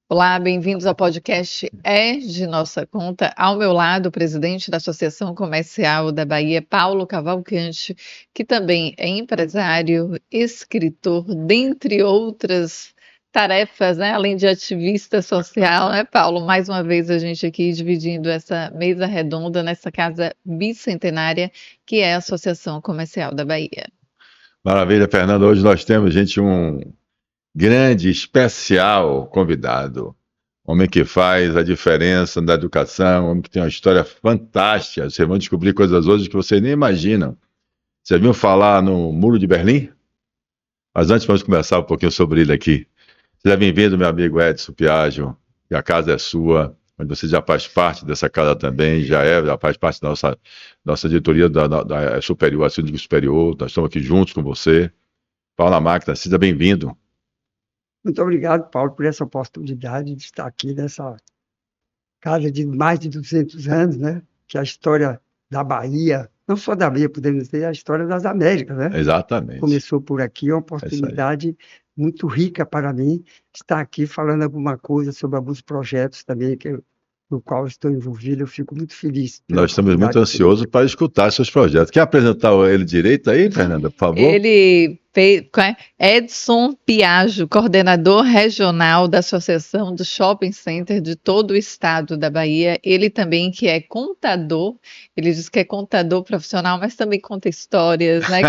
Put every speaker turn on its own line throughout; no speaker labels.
Olá, bem-vindos ao podcast É de Nossa Conta. Ao meu lado, o presidente da Associação Comercial da Bahia, Paulo Cavalcante, que também é empresário, escritor, dentre outras tarefas, né? Além de ativista social, né, Paulo? Mais uma vez a gente aqui dividindo essa mesa redonda nessa casa bicentenária que é a Associação Comercial da Bahia.
Maravilha, Fernando. Hoje nós temos, gente, um grande, especial convidado. Homem que faz a diferença na educação, homem que tem uma história fantástica. Vocês vão descobrir coisas hoje que vocês nem imaginam. Você viu falar no Muro de Berlim? Mas antes vamos conversar um pouquinho sobre ele aqui. Seja bem-vindo, meu amigo Edson Piaggio, que a casa é sua, mas você já faz parte dessa casa também, já faz parte da nossa diretoria da superior, síndico superior, nós estamos aqui juntos com você. Paulo na máquina, seja bem-vindo.
Muito obrigado, Paulo, por essa oportunidade de estar aqui nessa casa de mais de 200 anos, né? Que é a história da Bahia, não só da Bahia, podemos dizer, a história das Américas, né?
Exatamente.
Começou por aqui, é uma oportunidade muito rica para mim estar aqui falando alguma coisa sobre alguns projetos também no qual estou envolvido. Eu fico muito feliz.
Nós estamos muito ansiosos para escutar seus projetos. Quer apresentar ele direito aí, Fernanda, por favor?
Edson Piaggio, coordenador regional da Associação do Shopping Center de todo o estado da Bahia. Ele também que é contador, ele diz que é contador profissional, mas também conta histórias, né?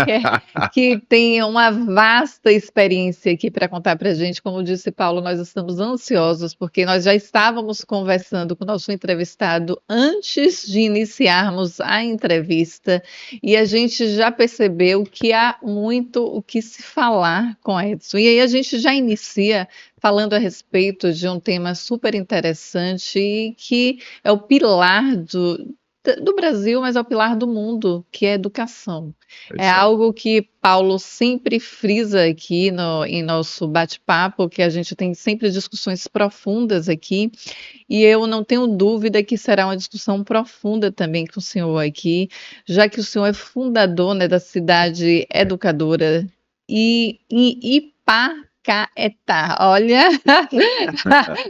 Que tem uma vasta experiência aqui para contar para a gente. Como disse Paulo, nós estamos ansiosos porque nós já estávamos conversando com o nosso entrevistado antes de iniciarmos a entrevista e a gente já percebeu que há muito o que se falar com Edson. E aí a gente já inicia falando a respeito de um tema super interessante e que é o pilar do Brasil, mas é o pilar do mundo, que é a educação. É algo que Paulo sempre frisa aqui em nosso bate-papo, que a gente tem sempre discussões profundas aqui, e eu não tenho dúvida que será uma discussão profunda também com o senhor aqui, já que o senhor é fundador, né, da cidade educadora e Ipacaetá, olha,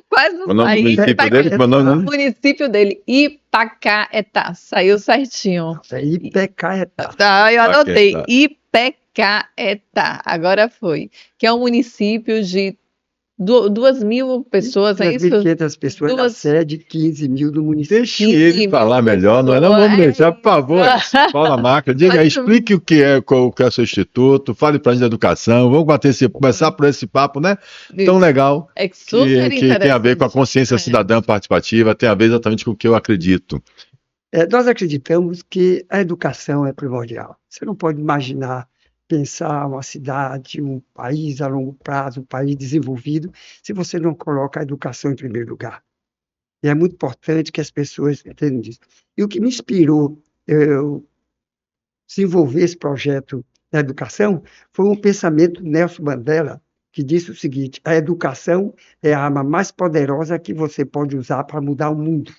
quase não sai. O município dele, Ipacaetá, saiu certinho.
É Ipacaetá.
Tá, eu anotei, Ipacaetá, agora foi, que é um município de 2.000 pessoas, é isso?
2.500 pessoas na sede, 15 mil no município.
Deixa ele falar melhor, não é? Não vamos deixar, por favor. Paulo na máquina, diga, explique o que é o seu instituto, fale para a gente da educação, vamos começar por esse papo, né? Tão legal,
é super
que tem a ver com a consciência cidadã participativa, tem a ver exatamente com o que eu acredito.
Nós acreditamos que a educação é primordial. Você não pode imaginar pensar uma cidade, um país a longo prazo, um país desenvolvido, se você não coloca a educação em primeiro lugar. E é muito importante que as pessoas entendam disso. E o que me inspirou eu desenvolver esse projeto da educação foi um pensamento do Nelson Mandela, que disse o seguinte: a educação é a arma mais poderosa que você pode usar para mudar o mundo.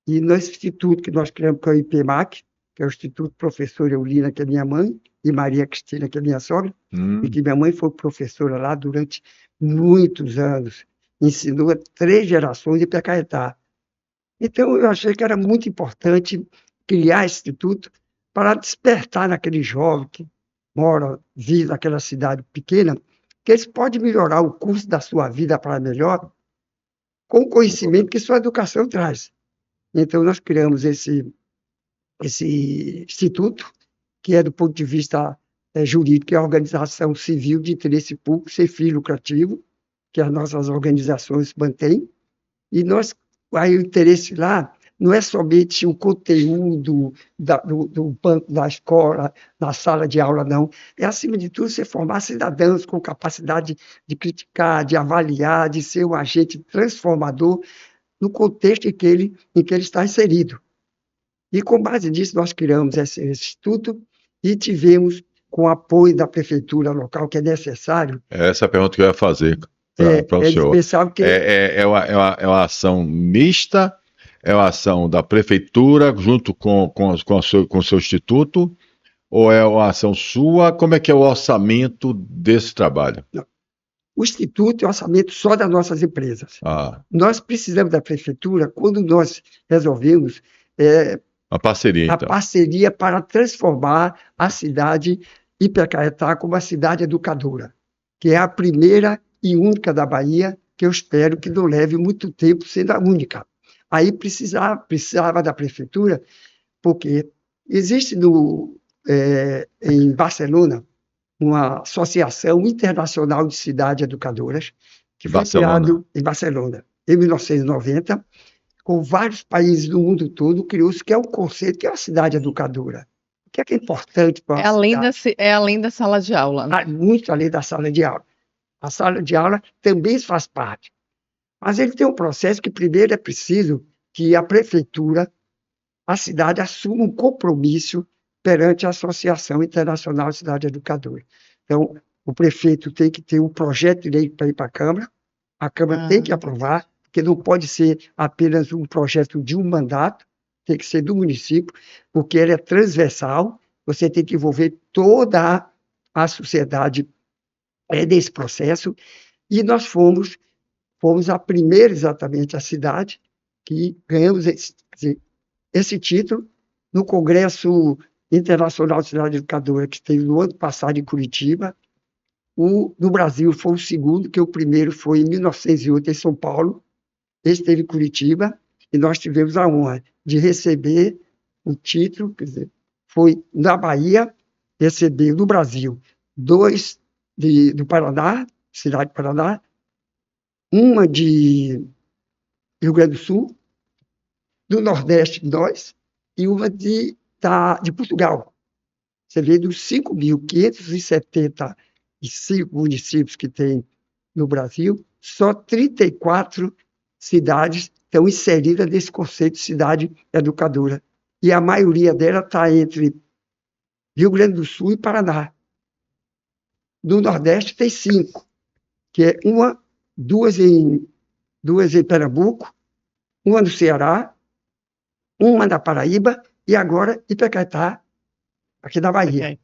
E no instituto que nós criamos, que é o IPMAC, que é o Instituto Professora Eulina, que é minha mãe, e Maria Cristina, que é minha sogra, e que minha mãe foi professora lá durante muitos anos, ensinou a 3 gerações de Ipacaetá. Então, eu achei que era muito importante criar esse instituto para despertar naquele jovem que vive naquela cidade pequena, que eles podem melhorar o curso da sua vida para melhor com o conhecimento que sua educação traz. Então, nós criamos esse instituto, que é do ponto de vista jurídico, é a organização civil de interesse público, sem fins lucrativos, que as nossas organizações mantêm, e aí o interesse lá não é somente o conteúdo do banco da escola, na sala de aula, não. É, acima de tudo, você formar cidadãos com capacidade de criticar, de avaliar, de ser um agente transformador no contexto em que ele está inserido. E com base nisso, nós criamos esse instituto e tivemos, com o apoio da prefeitura local, que é necessário.
Essa é a pergunta que eu ia fazer para o senhor. É uma ação mista, é uma ação da prefeitura junto com o seu instituto, ou é uma ação sua? Como é que é o orçamento desse trabalho?
Não. O Instituto é orçamento só das nossas empresas.
Ah,
Nós precisamos da prefeitura quando nós resolvemos
uma parceria,
a
então.
parceria para transformar a cidade Ipecaetá como uma cidade educadora, que é a primeira e única da Bahia, que eu espero que não leve muito tempo sendo a única. Aí precisava da prefeitura, porque existe em Barcelona uma associação internacional de cidades educadoras, que foi criado em Barcelona, em 1990, com vários países do mundo todo, criou-se que é o conceito que é uma cidade educadora. O que é importante para uma cidade?
É além da sala de aula, né?
Muito além da sala de aula. A sala de aula também faz parte. Mas ele tem um processo que primeiro é preciso que a prefeitura, a cidade, assuma um compromisso perante a Associação Internacional de Cidade Educadora. Então, o prefeito tem que ter um projeto de lei para ir para a Câmara tem que aprovar, porque não pode ser apenas um projeto de um mandato, tem que ser do município, porque ele é transversal, você tem que envolver toda a sociedade nesse processo, e nós fomos a primeira, exatamente, a cidade que ganhamos esse título no Congresso Internacional de Cidade Educadora, que teve no ano passado em Curitiba. No Brasil foi o segundo, que o primeiro foi em 1908 em São Paulo, esse teve em Curitiba, e nós tivemos a honra de receber o título, quer dizer, foi na Bahia, recebeu no Brasil 2 do Paraná, cidade do Paraná, uma de Rio Grande do Sul, do Nordeste, nós, e uma de Portugal. Você vê dos 5.575 municípios que tem no Brasil, só 34 cidades estão inseridas nesse conceito de cidade educadora. E a maioria dela está entre Rio Grande do Sul e Paraná. No Nordeste tem 5, que é duas em Pernambuco, uma no Ceará, uma na Paraíba e agora Ipecaetá, aqui na Bahia.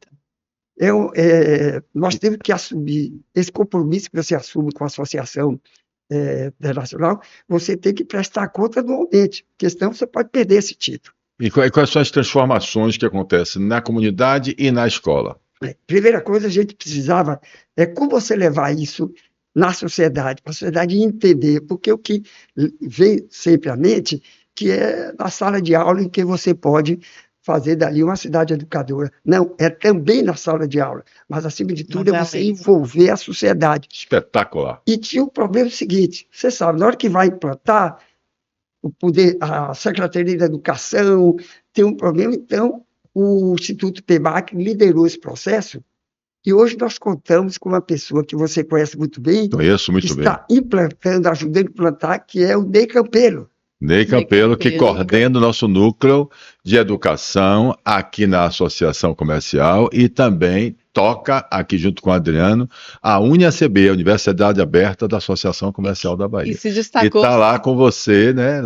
Nós temos que assumir esse compromisso que você assume com a Associação Internacional, você tem que prestar conta anualmente, porque senão você pode perder esse título.
E quais são as transformações que acontecem na comunidade e na escola?
Primeira coisa, a gente precisava como você levar isso na sociedade, para a sociedade entender, porque o que vem sempre à mente, que é na sala de aula em que você pode fazer dali uma cidade educadora. Não, é também na sala de aula, mas acima de tudo é você envolver a sociedade.
Espetacular.
E tinha o problema seguinte, você sabe, na hora que vai implantar, a Secretaria da Educação tem um problema, então o Instituto PEMAC liderou esse processo, e hoje nós contamos com uma pessoa que você conhece muito bem,
Conheço muito bem,
está implantando, ajudando a implantar, que é o Ney Campelo.
Ney Campelo, que coordena o nosso núcleo de educação aqui na Associação Comercial e também toca aqui junto com o Adriano a UniACB, a Universidade Aberta da Associação Comercial da Bahia.
E se destacou.
E está lá com você, né?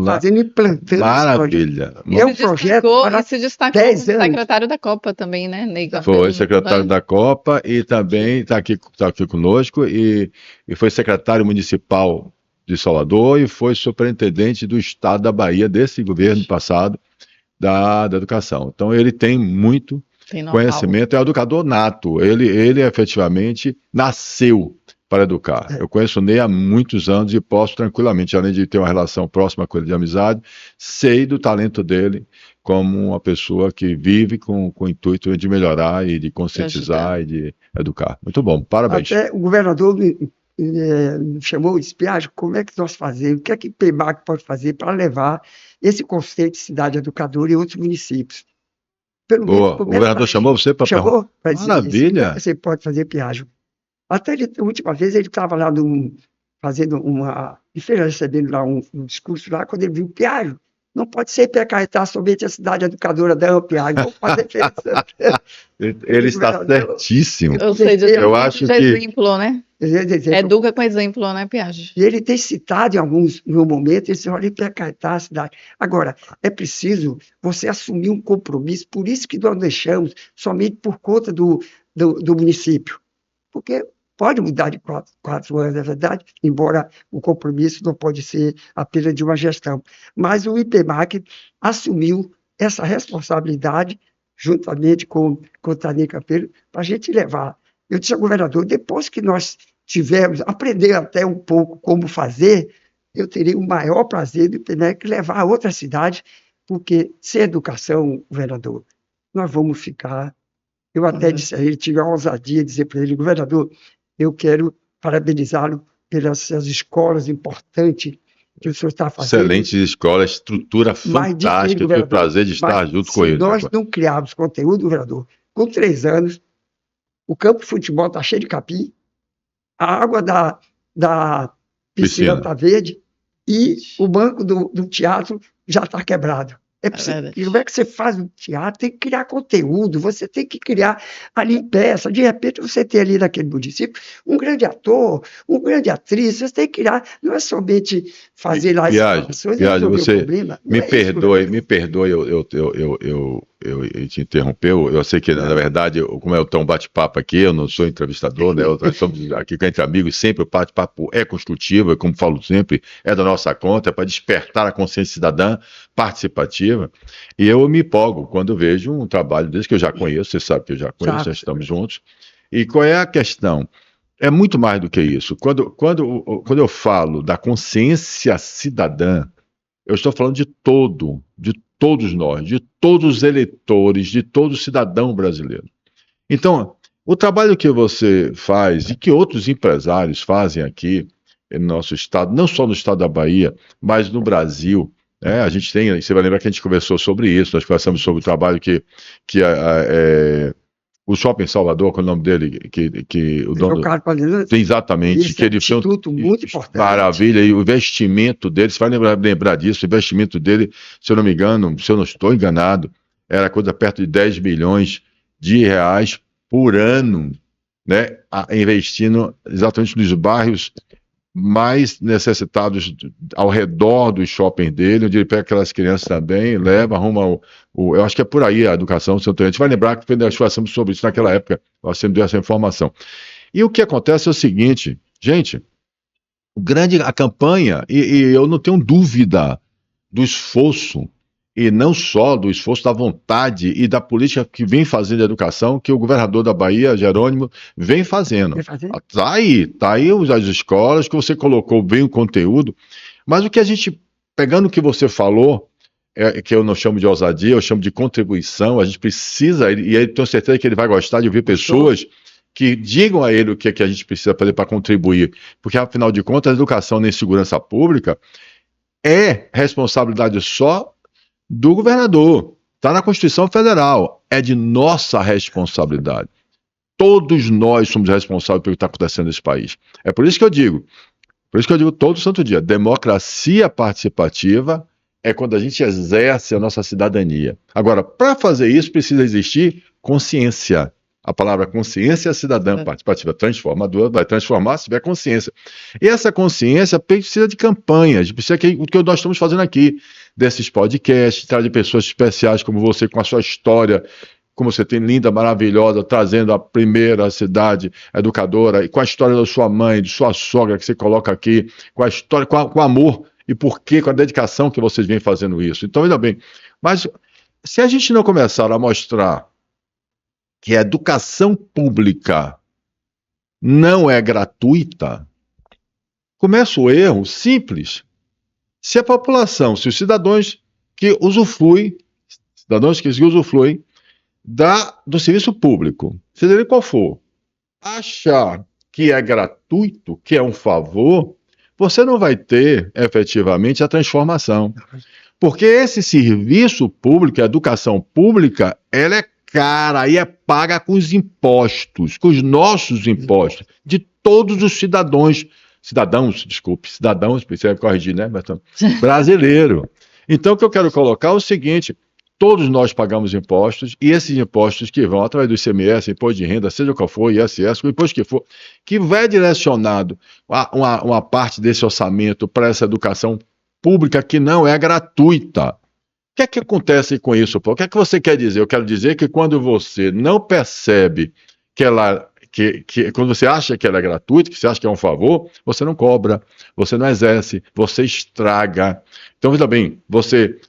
Fazendo implantando.
Maravilha.
É um projeto para
e se destacou
10 anos.
Secretário da Copa também, né, Ney Campelo?
Foi secretário da Copa e também está aqui conosco e foi secretário municipal de Salvador e foi superintendente do estado da Bahia desse governo passado da educação. Então ele tem muito conhecimento, é um educador nato, ele efetivamente nasceu para educar. Eu conheço o Ney há muitos anos e posso tranquilamente, além de ter uma relação próxima com ele de amizade, sei do talento dele como uma pessoa que vive com o intuito de melhorar e de conscientizar e de educar. Muito bom, parabéns.
Até o governador me chamou e disse, Piaggio, como é que nós fazemos, o que é que o PEMAC pode fazer para levar esse conceito de cidade educadora em outros municípios?
Boa, o governador chamou você para
chamou para dizer
maravilha.
Isso, você pode fazer, Piaggio. Até a última vez ele estava lá fazendo recebendo lá um discurso lá, quando ele viu o Piaggio, não pode ser Ipecaetá somente a cidade educadora da Piaggio, vamos fazer
Ele está certíssimo.
Ou seja,
eu acho que
exemplo, né? Educa com exemplo, né, Piaggio?
E ele tem citado em alguns momentos, ele diz, olha, Ipecaetá, a cidade. Agora, é preciso você assumir um compromisso, por isso que nós deixamos somente por conta do município. Porque pode mudar de 4 anos, é verdade, embora o compromisso não pode ser apenas de uma gestão. Mas o IPMAC assumiu essa responsabilidade, juntamente com o Tani Campeiro, para a gente levar. Eu disse ao governador, depois que nós tivermos, aprender até um pouco como fazer, eu teria o maior prazer do IPMAC levar a outra cidade, porque sem educação, governador, nós vamos ficar. Eu até disse a ele, tive a ousadia de dizer para ele, governador, eu quero parabenizá-lo pelas escolas importantes que o senhor está fazendo.
Excelentes escolas, estrutura fantástica, eu tive o prazer de estar junto com ele.
Se nós não criarmos conteúdo, governador, com 3 anos, o campo de futebol está cheio de capim, a água da piscina está verde e o banco do teatro já está quebrado. Como é que você faz um teatro? Tem que criar conteúdo, você tem que criar ali peça. De repente, você tem ali naquele município um grande ator, uma grande atriz, você tem que criar, não é somente fazer lá as informações,
você
problema.
Me perdoe, eu te interrompeu. Eu sei que, na verdade, como é o tão bate-papo aqui, eu não sou entrevistador, né? Nós somos aqui entre amigos, sempre o bate-papo é construtivo, como falo sempre, é da nossa conta, é para despertar a consciência cidadã participativa. E eu me empolgo quando vejo um trabalho desse que eu já conheço, você sabe que eu já conheço, já estamos juntos. E qual é a questão? É muito mais do que isso. Quando eu falo da consciência cidadã, eu estou falando de todos nós, de todos os eleitores, de todo cidadão brasileiro. Então, o trabalho que você faz e que outros empresários fazem aqui no nosso estado, não só no estado da Bahia, mas no Brasil, né? A gente tem, você vai lembrar que a gente conversou sobre isso, nós conversamos sobre o trabalho que o Shopping Salvador, qual é o nome dele? Que o dono tem exatamente, que ele fez
um muito importante.
Maravilha, e o investimento dele, você vai lembrar disso, o investimento dele, se eu não me engano, se eu não estou enganado, era coisa perto de 10 milhões de reais por ano, né, investindo exatamente nos bairros mais necessitados ao redor do shopping dele, onde ele pega aquelas crianças também, leva, arruma eu acho que é por aí a educação, a gente vai lembrar que nós falamos sobre isso naquela época, você me deu essa informação. E o que acontece é o seguinte, gente, a campanha, e eu não tenho dúvida do esforço, e não só do esforço, da vontade e da política que vem fazendo a educação, que o governador da Bahia, Jerônimo, vem fazendo. Tá aí as escolas, que você colocou bem o conteúdo, mas o que a gente, pegando o que você falou, que eu não chamo de ousadia, eu chamo de contribuição, a gente precisa, e eu tenho certeza que ele vai gostar de ouvir pessoas que digam a ele o que a gente precisa fazer para contribuir, porque afinal de contas a educação nem segurança pública é responsabilidade só do governador, está na Constituição Federal, é de nossa responsabilidade. Todos nós somos responsáveis pelo que está acontecendo nesse país. É por isso que eu digo todo santo dia, democracia participativa é quando a gente exerce a nossa cidadania. Agora, para fazer isso, precisa existir consciência. A palavra consciência cidadã participativa transformadora vai transformar se tiver consciência. E essa consciência precisa de campanhas, precisa o que nós estamos fazendo aqui, desses podcasts, trazer pessoas especiais como você, com a sua história, como você tem linda, maravilhosa, trazendo a primeira cidade educadora, e com a história da sua mãe, de sua sogra que você coloca aqui, com a história, com amor e porquê, com a dedicação que vocês vêm fazendo isso. Então, ainda bem. Mas se a gente não começar a mostrar que a educação pública não é gratuita, começa o erro simples. Se a população, se os cidadãos que usufruem do serviço público, seja ele qual for, achar que é gratuito, que é um favor, você não vai ter efetivamente a transformação. Porque esse serviço público, a educação pública, ela é cara e é paga com os impostos, com os nossos impostos, de todos os cidadãos, precisa corrigir, né, Bertão? Brasileiro. Então, o que eu quero colocar é o seguinte, todos nós pagamos impostos, e esses impostos que vão através do ICMS, imposto de renda, seja qual for, ISS, o imposto que for, que vai direcionado uma parte desse orçamento para essa educação pública que não é gratuita. O que é que acontece com isso, Paulo? O que é que você quer dizer? Eu quero dizer que quando você não percebe que que quando você acha que ela é gratuita, que você acha que é um favor, você não cobra, você não exerce, você estraga. Então, veja bem, você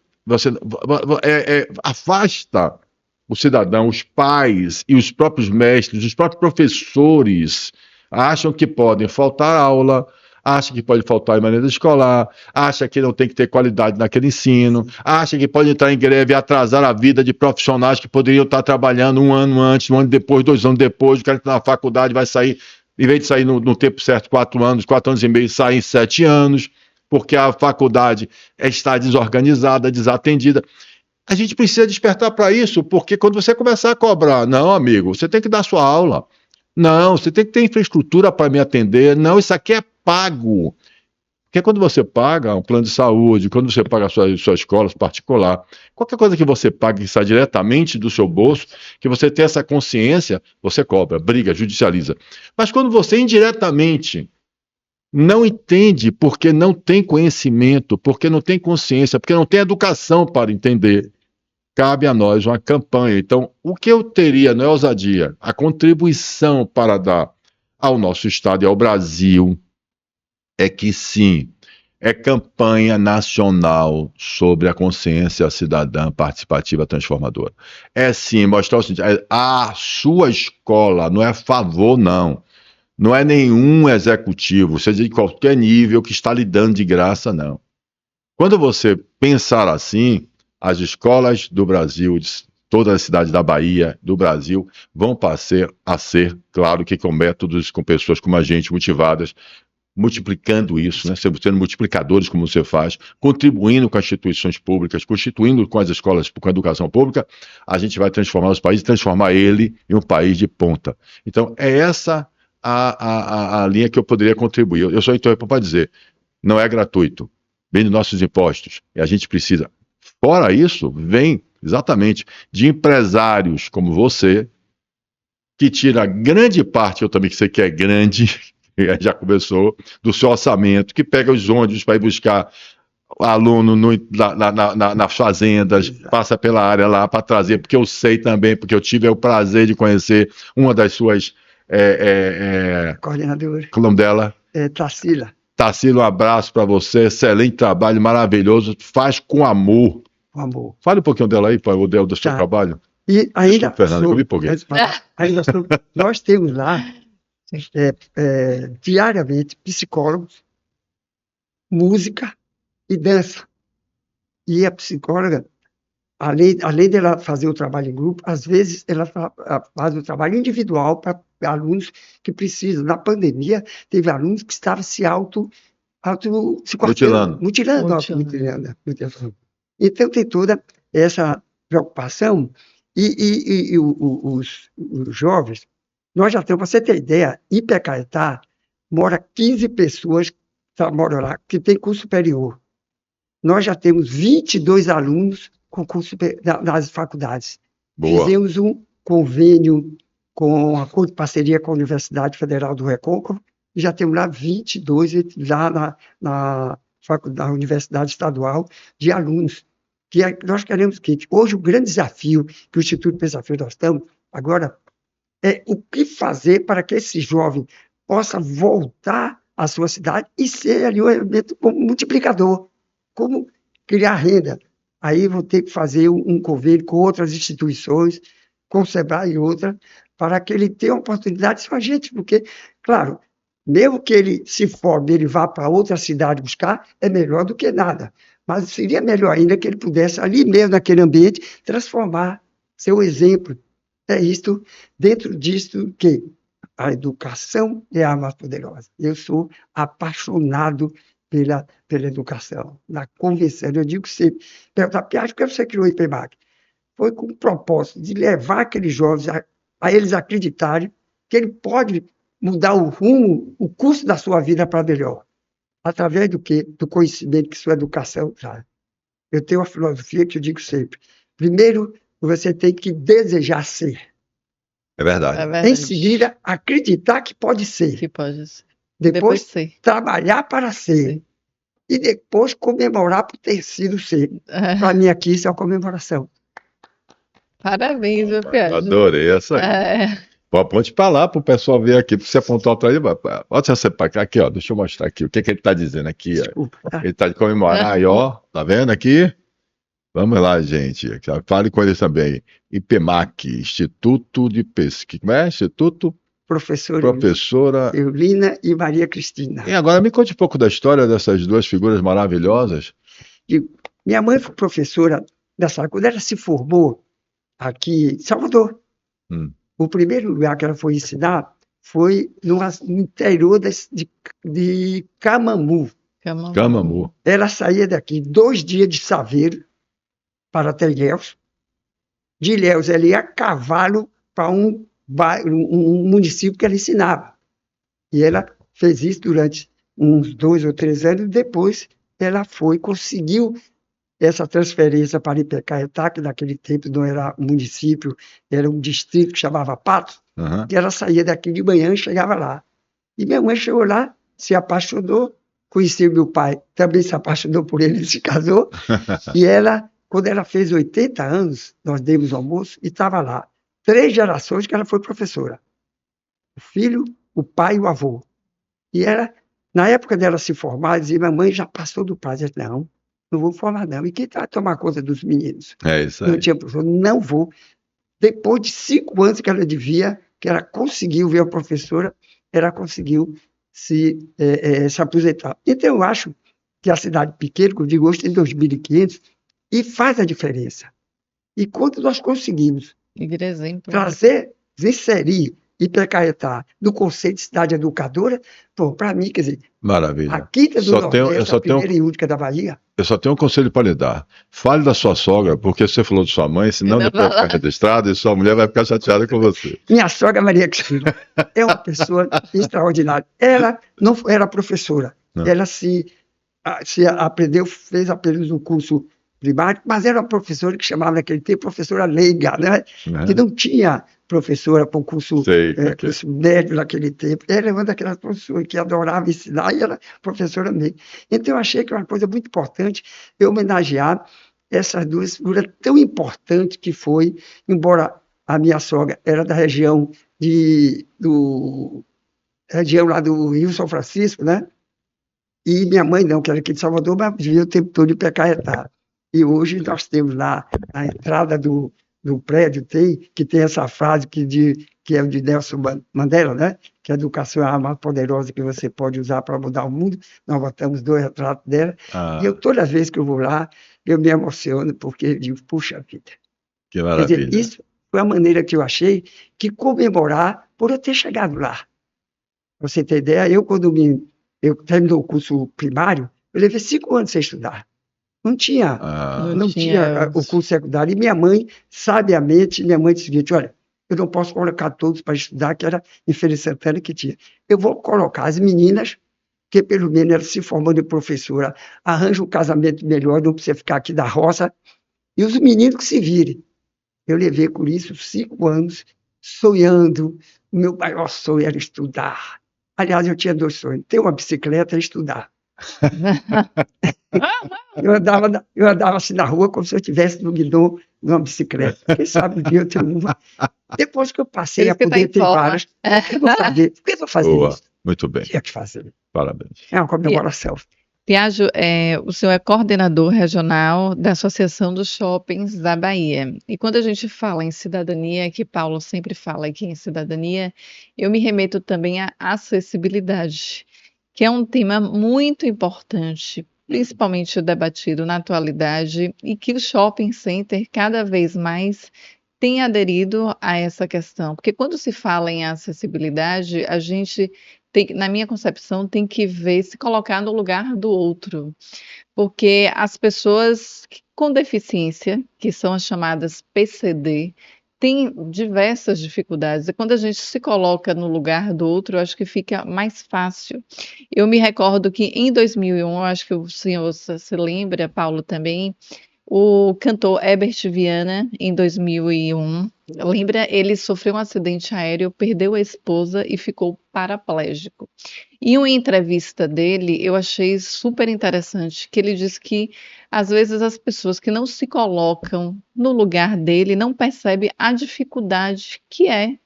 afasta o cidadão, os pais e os próprios mestres, os próprios professores acham que podem faltar aula, acham que pode faltar em maneira escolar, acham que não tem que ter qualidade naquele ensino, acham que pode entrar em greve e atrasar a vida de profissionais que poderiam estar trabalhando um ano antes, um ano depois, 2 anos depois, o cara está na faculdade vai sair, em vez de sair no tempo certo, 4 anos e meio, sai em 7 anos, porque a faculdade está desorganizada, desatendida. A gente precisa despertar para isso, porque quando você começar a cobrar, não, amigo, você tem que dar sua aula. Não, você tem que ter infraestrutura para me atender. Não, isso aqui é pago. Porque quando você paga um plano de saúde, quando você paga a sua escola particular, qualquer coisa que você pague que sai diretamente do seu bolso, que você tenha essa consciência, você cobra, briga, judicializa. Mas quando você indiretamente não entende porque não tem conhecimento, porque não tem consciência, porque não tem educação para entender, cabe a nós uma campanha. Então, o que eu teria, não é ousadia, a contribuição para dar ao nosso Estado e ao Brasil é que sim, é campanha nacional sobre a consciência cidadã participativa transformadora. É sim, mostrar o seguinte, a sua escola não é favor, não. Não é nenhum executivo, seja de qualquer nível, que está lhe dando de graça, não. Quando você pensar assim, as escolas do Brasil, de toda a cidade da Bahia, do Brasil, vão passar a ser, claro que com métodos, com pessoas como a gente, motivadas, multiplicando isso, né, sendo multiplicadores como você faz, contribuindo com as instituições públicas, constituindo com as escolas, com a educação pública, a gente vai transformar os países, transformar ele em um país de ponta. Então, é essa a linha que eu poderia contribuir. Eu só interrompo para dizer, não é gratuito, vem dos nossos impostos, e a gente precisa. Fora isso, vem exatamente de empresários como você, que tira grande parte, eu também sei que é grande, já começou, do seu orçamento, que pega os ônibus para ir buscar aluno nas fazendas, passa pela área lá para trazer, porque eu sei também, porque eu tive o prazer de conhecer uma das suas
Coordenadora.
qual é o nome dela?
Tarsila.
Tarsila, um abraço para você, excelente trabalho, maravilhoso, faz com amor.
Com amor.
Fale um pouquinho dela aí, o do seu trabalho.
E ainda,
Fernando, eu me empolguei.
Nós temos lá diariamente psicólogos, música e dança. E a psicóloga, além dela fazer o trabalho em grupo, às vezes ela faz o trabalho individual para alunos que precisam. Na pandemia, teve alunos que estavam se mutilando. Então tem toda essa preocupação. E os jovens, nós já temos, para você ter ideia, em Pecaetá, mora 15 pessoas moram lá, que tem curso superior. Nós já temos 22 alunos com curso nas faculdades.
Boa.
Fizemos um convênio com acordo de parceria com a Universidade Federal do Recôncavo, e já temos lá 22 lá na Universidade Estadual de alunos. Nós queremos que hoje o grande desafio que o Instituto Pensafio nós estamos agora é o que fazer para que esse jovem possa voltar à sua cidade e ser ali um elemento multiplicador, como criar renda. Aí vou ter que fazer um convênio com outras instituições, com o SEBRAE e outras, para que ele tenha oportunidades com a gente, porque, claro, mesmo que ele se forme, ele vá para outra cidade buscar, é melhor do que nada. Mas seria melhor ainda que ele pudesse, ali mesmo, naquele ambiente, transformar seu exemplo. É isto, dentro disto, que a educação é a mais poderosa. Eu sou apaixonado pela educação, na convenção. Eu digo sempre, perguntar, por que você criou o IPEMAC? Foi com o propósito de levar aqueles jovens a eles acreditarem que ele pode mudar o rumo, o curso da sua vida para melhor. Através do quê? Do conhecimento que sua educação traz. Eu tenho uma filosofia que eu digo sempre. Primeiro, você tem que desejar ser.
É verdade.
Em seguida, acreditar que pode ser.
Que pode ser.
Depois
ser.
Trabalhar para ser.
Sim.
E depois comemorar por ter sido ser. Para mim aqui, isso é uma comemoração.
Parabéns, meu filho.
Adorei essa aí. Pô, aponte para lá para o pessoal ver aqui. Você apontou atrás, bota você para cá, aqui, ó. Deixa eu mostrar aqui. O que que ele está dizendo aqui, ó.
Desculpa, tá?
Ele está de comemorar aí, ó. Tá vendo aqui? Vamos lá, gente. Fale com eles também. IPEMAC, Instituto de Pesquisa. Como é? Instituto
Professora
Professora.
Eulina e Maria Cristina.
E agora me conte um pouco da história dessas duas figuras maravilhosas.
Minha mãe foi professora dessa. Quando ela se formou aqui em Salvador, o primeiro lugar que ela foi ensinar foi no interior de Camamu.
Camamu.
Ela saía daqui 2 dias de Saveiro para até Ilhéus. De Ilhéus, ela ia a cavalo para um município que ela ensinava. E ela fez isso durante uns 2 ou 3 anos. Depois, ela conseguiu essa transferência para Ipecaetá, que naquele tempo não era um município, era um distrito que chamava Patos, que ela saía daqui de manhã e chegava lá. E minha mãe chegou lá, se apaixonou, conheceu meu pai, também se apaixonou por ele, ele se casou, e ela, quando ela fez 80 anos, nós demos almoço, e estava lá 3 gerações que ela foi professora. O filho, o pai e o avô. E ela, na época dela se formar, dizia, minha mãe já passou do prazo. Eu disse, não vou formar não. E quem vai tomar conta dos meninos?
É isso aí.
Não tinha professor, não vou. Depois de 5 anos que ela devia, que ela conseguiu ver a professora, ela conseguiu se aposentar. Então eu acho que a cidade pequena, como eu digo, hoje tem 2.500, e faz a diferença. E quando nós conseguimos trazer, inserir Ipecaetá no conceito de cidade educadora, para mim, quer dizer,
maravilha.
A Quinta do Nordeste, a primeira e única da Bahia.
Eu só tenho um conselho para lhe dar. Fale da sua sogra, porque você falou de sua mãe, senão depois vai ficar registrado e sua mulher vai ficar chateada com você.
Minha sogra Maria Cristina é uma pessoa extraordinária. Ela não era professora. Não. Ela se aprendeu, fez apenas um curso primário, mas era uma professora que chamava naquele tempo professora leiga, né? Que não tinha professora para um curso médio naquele tempo. Ela é uma daquelas professoras que adorava ensinar e era professora mesmo. Então eu achei que era uma coisa muito importante eu homenagear essas duas figuras tão importantes que foi, embora a minha sogra era da região lá do Rio São Francisco, né? E minha mãe não, que era aqui de Salvador, mas vivia o tempo todo em Ipecaetá. E hoje nós temos lá, na entrada do prédio, que tem essa frase que é o de Nelson Mandela, né? Que a educação é a arma mais poderosa que você pode usar para mudar o mundo. Nós botamos 2 retratos dela. E eu, toda vez que eu vou lá, eu me emociono, porque eu digo, puxa vida.
Que maravilha.
Quer dizer, isso foi a maneira que eu achei que comemorar por eu ter chegado lá. Pra você ter ideia, quando eu terminei o curso primário, eu levei 5 anos sem estudar. Não tinha o curso secundário. E minha mãe, sabiamente, disse o seguinte, olha, eu não posso colocar todos para estudar, que era em Feira de Santana que tinha. Eu vou colocar as meninas, que pelo menos elas se formando em professora, arranjam um casamento melhor, não precisa ficar aqui da roça, e os meninos que se virem. Eu levei por isso 5 anos, sonhando, o meu maior sonho era estudar. Aliás, eu tinha 2 sonhos, ter uma bicicleta e estudar. Eu andava assim na rua como se eu estivesse no guidão de uma bicicleta. Quem sabe um dia eu tenho uma. Depois que eu passei a poder ter várias, por que eu vou fazer isso?
Muito bem.
Tinha que fazer.
Parabéns.
É uma comemoração.
Piaggio, o senhor é coordenador regional da Associação dos Shoppings da Bahia. E quando a gente fala em cidadania, que Paulo sempre fala aqui em cidadania, eu me remeto também à acessibilidade, que é um tema muito importante, principalmente debatido na atualidade, e que o shopping center cada vez mais tem aderido a essa questão. Porque quando se fala em acessibilidade, a gente tem, na minha concepção, tem que se colocar no lugar do outro. Porque as pessoas com deficiência, que são as chamadas PCD, tem diversas dificuldades, e quando a gente se coloca no lugar do outro, eu acho que fica mais fácil. Eu me recordo que em 2001, eu acho que o senhor se lembra, Paulo, também, o cantor Herbert Viana, em 2001, lembra, ele sofreu um acidente aéreo, perdeu a esposa e ficou paraplégico. Em uma entrevista dele, eu achei super interessante, que ele diz que, às vezes, as pessoas que não se colocam no lugar dele não percebem a dificuldade que é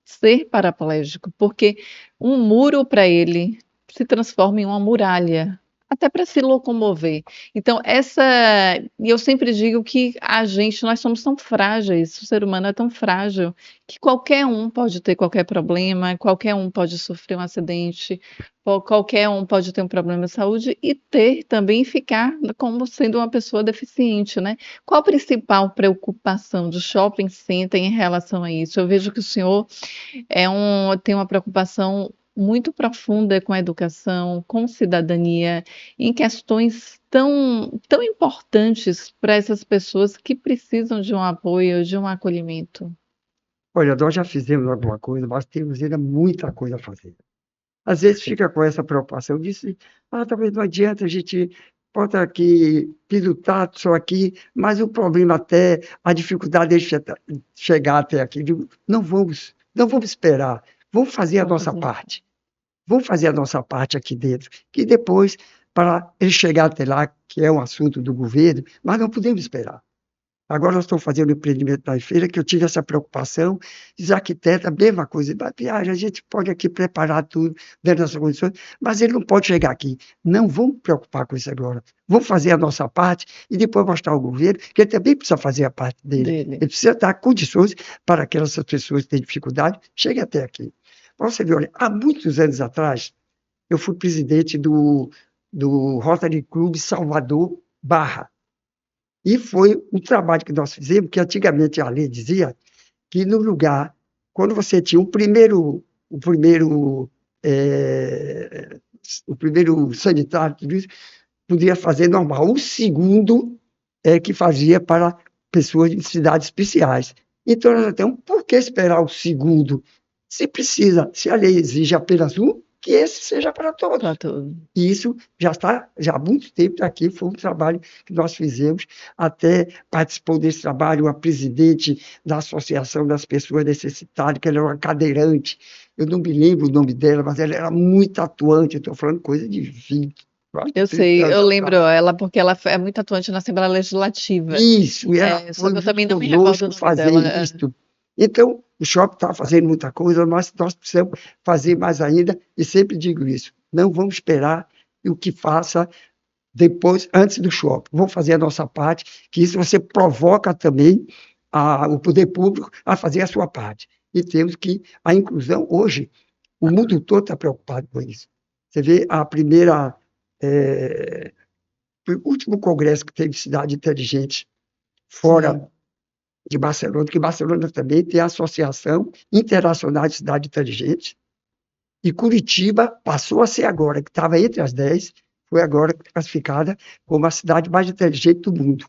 ser paraplégico, porque um muro para ele se transforma em uma muralha, até para se locomover. Então, e eu sempre digo que nós somos tão frágeis, o ser humano é tão frágil, que qualquer um pode ter qualquer problema, qualquer um pode sofrer um acidente, qualquer um pode ter um problema de saúde e ficar como sendo uma pessoa deficiente, né? Qual a principal preocupação do shopping center em relação a isso? Eu vejo que o senhor tem uma preocupação muito profunda com a educação, com cidadania, em questões tão importantes para essas pessoas que precisam de um apoio, de um acolhimento.
Olha, nós já fizemos alguma coisa, mas temos ainda muita coisa a fazer. Às vezes fica com essa preocupação disso, talvez não adianta, a gente bota aqui, pilotar só aqui, mas o problema a dificuldade de chegar até aqui, não vamos esperar, vamos fazer a nossa parte. Vamos fazer a nossa parte aqui dentro, que depois, para ele chegar até lá, que é um assunto do governo, mas não podemos esperar. Agora nós estamos fazendo um empreendimento na feira, que eu tive essa preocupação, os arquitetos, a mesma coisa, a gente pode aqui preparar tudo dentro dessas condições, mas ele não pode chegar aqui. Não vamos preocupar com isso agora. Vamos fazer a nossa parte e depois mostrar ao governo que ele também precisa fazer a parte dele. Ele precisa dar condições para que essas pessoas que têm dificuldade cheguem até aqui. Você vê, olha, há muitos anos atrás, eu fui presidente do Rotary Club Salvador Barra. E foi um trabalho que nós fizemos, que antigamente a lei dizia que no lugar, quando você tinha o primeiro sanitário, tudo isso, podia fazer normal. O segundo é que fazia para pessoas de cidades especiais. Então, nós temos, por que esperar o segundo? Se a lei exige apenas um, que esse seja para todos. E isso já está há muito tempo aqui, foi um trabalho que nós fizemos, até participou desse trabalho a presidente da Associação das Pessoas Necessitadas, que ela era uma cadeirante, eu não me lembro o nome dela, mas ela era muito atuante, eu estou falando coisa de 20.
Eu sei, eu lembro ela, porque ela é muito atuante na Assembleia Legislativa.
Isso, e ela
só que eu também não me recordo o nome dela.
Isso. Então, o shopping está fazendo muita coisa, mas nós precisamos fazer mais ainda, e sempre digo isso, não vamos esperar o que faça depois, antes do shopping. Vamos fazer a nossa parte, que isso você provoca também o poder público a fazer a sua parte. E temos que, a inclusão, hoje, o mundo todo está preocupado com isso. Você vê o último congresso que teve Cidade Inteligente, fora de Barcelona, porque Barcelona também tem a Associação Internacional de Cidade Inteligente, e Curitiba passou a ser agora, que estava entre as 10, foi agora classificada como a cidade mais inteligente do mundo.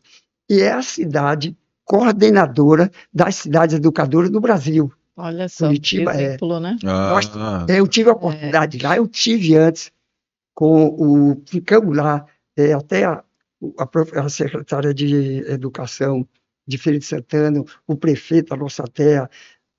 E é a cidade coordenadora das cidades educadoras do Brasil.
Olha só,
Curitiba
que exemplo, né?
Eu tive a oportunidade lá, eu tive antes, ficamos lá, até a secretária de Educação de Feira de Santana, o prefeito da nossa terra,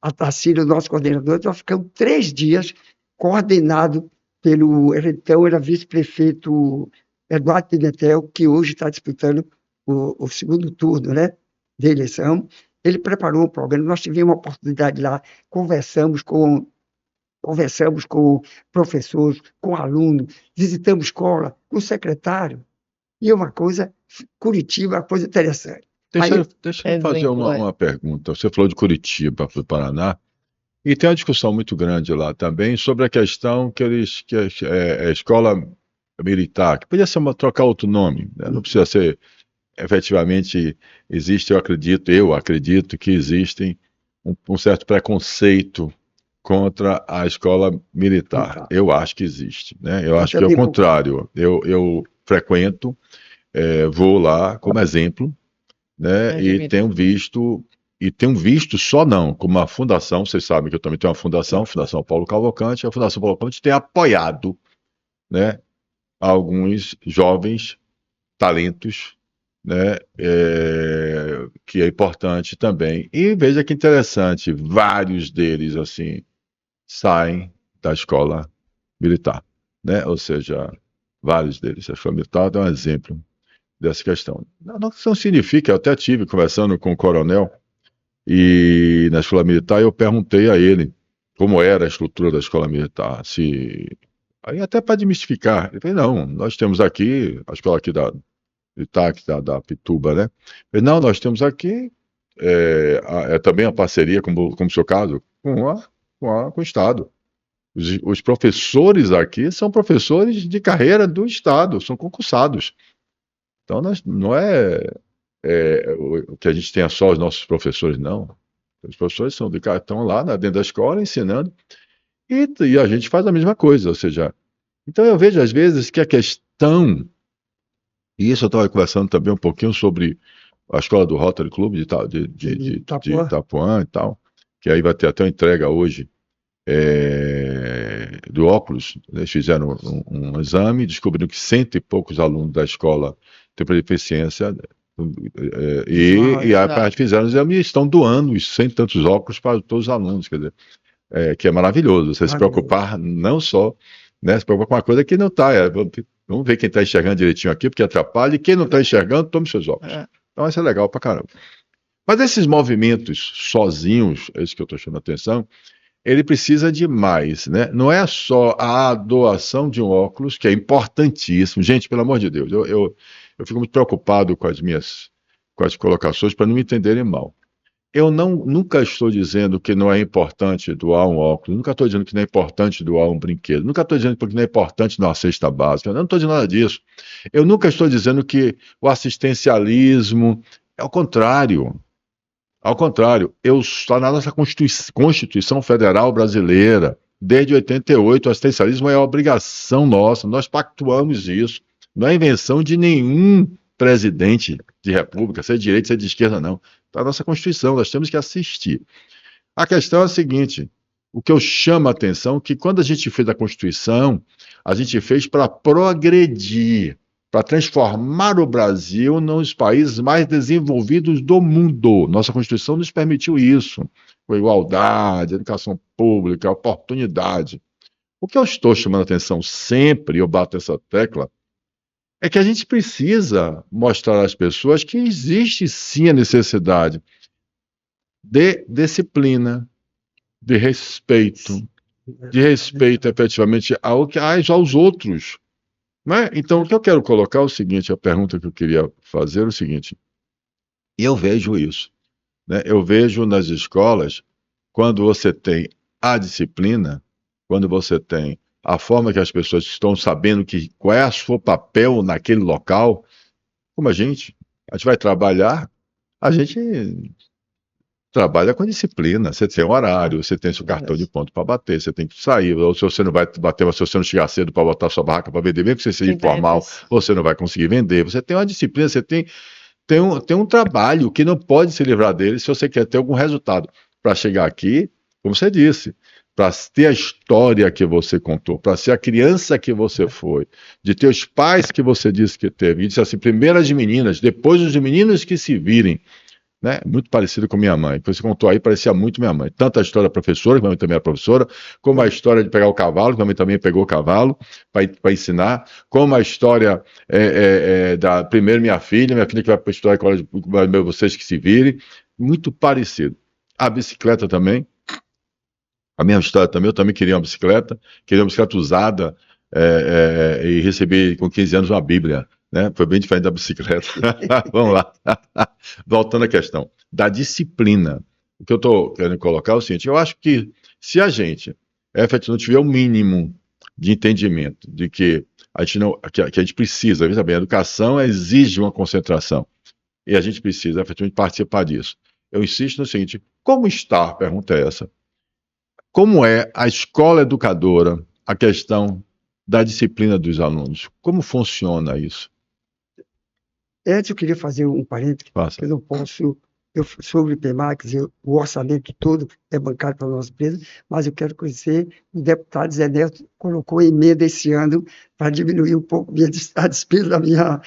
a Tarsila, o nosso coordenador, nós ficamos 3 dias coordenado então era vice-prefeito Eduardo Pimentel, que hoje está disputando o segundo turno, né, de eleição. Ele preparou um programa, nós tivemos uma oportunidade lá, conversamos com professores, com alunos, visitamos escola, com o secretário, e Curitiba é uma coisa interessante.
Deixa eu fazer uma pergunta. Você falou de Curitiba, para o Paraná, e tem uma discussão muito grande lá também sobre a questão que a escola militar, que podia trocar outro nome, né? Não precisa ser, efetivamente, eu acredito que existe um certo preconceito contra a escola militar. Eu acho que existe, né? Eu acho que é o contrário. Eu frequento, vou lá como exemplo, né? E tenho visto só não, como uma fundação, vocês sabem que eu também tenho uma fundação, Fundação Paulo Cavalcante, a Fundação Paulo Cavalcante tem apoiado, né, alguns jovens talentos, né, que é importante também. E veja que interessante, vários deles, assim, saem da escola militar, né? Ou seja, vários deles. A escola militar dá um exemplo dessa questão. Não significa, eu até tive conversando com o coronel, e na escola militar eu perguntei a ele como era a estrutura da escola militar. Aí até para desmistificar, eu falei, não, nós temos aqui, a escola aqui da Itaque, da Pituba, né? Eu falei, não, nós temos aqui também a parceria, como o seu caso, com o Estado. Os professores aqui são professores de carreira do Estado, são concursados. Então, não o que a gente tenha só os nossos professores, não. Os professores estão lá dentro da escola ensinando e a gente faz a mesma coisa, ou seja, então eu vejo às vezes que a questão, e isso eu estava conversando também um pouquinho sobre a escola do Rotary Club de Itapuã e tal, que aí vai ter até uma entrega hoje do óculos. Eles fizeram um exame, descobriram que 100 e poucos alunos da escola têm deficiência, e a fizeram o exame e estão doando os 100 e tantos óculos para todos os alunos, quer dizer, que é maravilhoso, você se preocupar não só, né, se preocupar com uma coisa que não está, vamos ver quem está enxergando direitinho aqui, porque atrapalha, e quem não está enxergando, tome seus óculos. Então isso é legal pra caramba. Mas esses movimentos sozinhos, é isso que eu estou chamando a atenção, ele precisa de mais, né? Não é só a doação de um óculos, que é importantíssimo. Gente, pelo amor de Deus, eu fico muito preocupado com as colocações, para não me entenderem mal. Eu nunca estou dizendo que não é importante doar um óculos, nunca estou dizendo que não é importante doar um brinquedo, nunca estou dizendo que não é importante doar uma cesta básica, eu não estou dizendo nada disso. Eu nunca estou dizendo que o assistencialismo, ao contrário, está na nossa Constituição Federal Brasileira, desde 88, o assistencialismo é obrigação nossa, nós pactuamos isso, não é invenção de nenhum presidente de república, seja de direita, seja de esquerda, não. Está na nossa Constituição, nós temos que assistir. A questão é a seguinte, o que eu chamo a atenção é que quando a gente fez a Constituição, a gente fez para progredir, para transformar o Brasil nos países mais desenvolvidos do mundo. Nossa Constituição nos permitiu isso, com igualdade, educação pública, oportunidade. O que eu estou chamando a atenção sempre, eu bato essa tecla, é que a gente precisa mostrar às pessoas que existe sim a necessidade de disciplina, de respeito efetivamente aos outros. Né? Então, o que eu quero colocar é o seguinte, a pergunta que eu queria fazer é o seguinte, e eu vejo isso, né? Eu vejo nas escolas, quando você tem a disciplina, quando você tem a forma que as pessoas estão sabendo qual é o seu papel naquele local, como a gente vai trabalhar, a gente trabalha com disciplina, você tem um horário, você tem seu cartão de ponto para bater, você tem que sair, ou se você não vai bater, se você não chegar cedo para botar sua barraca para vender, mesmo que você seja informal, você não vai conseguir vender, você tem uma disciplina, você tem um trabalho que não pode se livrar dele se você quer ter algum resultado. Para chegar aqui, como você disse, para ter a história que você contou, para ser a criança que você foi, de ter os pais que você disse que teve, e disse assim, primeiro as meninas, depois os meninos que se virem, né? Muito parecido com minha mãe, que você contou aí, parecia muito minha mãe, tanto a história da professora, que minha mãe também era professora, como a história de pegar o cavalo, que minha mãe também pegou o cavalo para ensinar, como a história da primeiro minha filha que vai para estudar vocês que se virem, muito parecido. A bicicleta também, a minha história também, eu também queria uma bicicleta usada, e recebi com 15 anos uma Bíblia, né? Foi bem diferente da bicicleta. Vamos lá. Voltando à questão da disciplina. O que eu estou querendo colocar é o seguinte, eu acho que se a gente efetivamente tiver o mínimo de entendimento de que a gente precisa, veja bem, a educação exige uma concentração, e a gente precisa efetivamente participar disso. Eu insisto no seguinte, como está, a pergunta é essa, como é a escola educadora, a questão da disciplina dos alunos? Como funciona isso?
Antes eu queria fazer um parênteses, que eu não posso, sobre o IPMAR, quer dizer, o orçamento todo é bancado pela nossa empresa, mas eu quero conhecer, o deputado Zé Neto colocou emenda esse ano para diminuir um pouco a despesa da minha...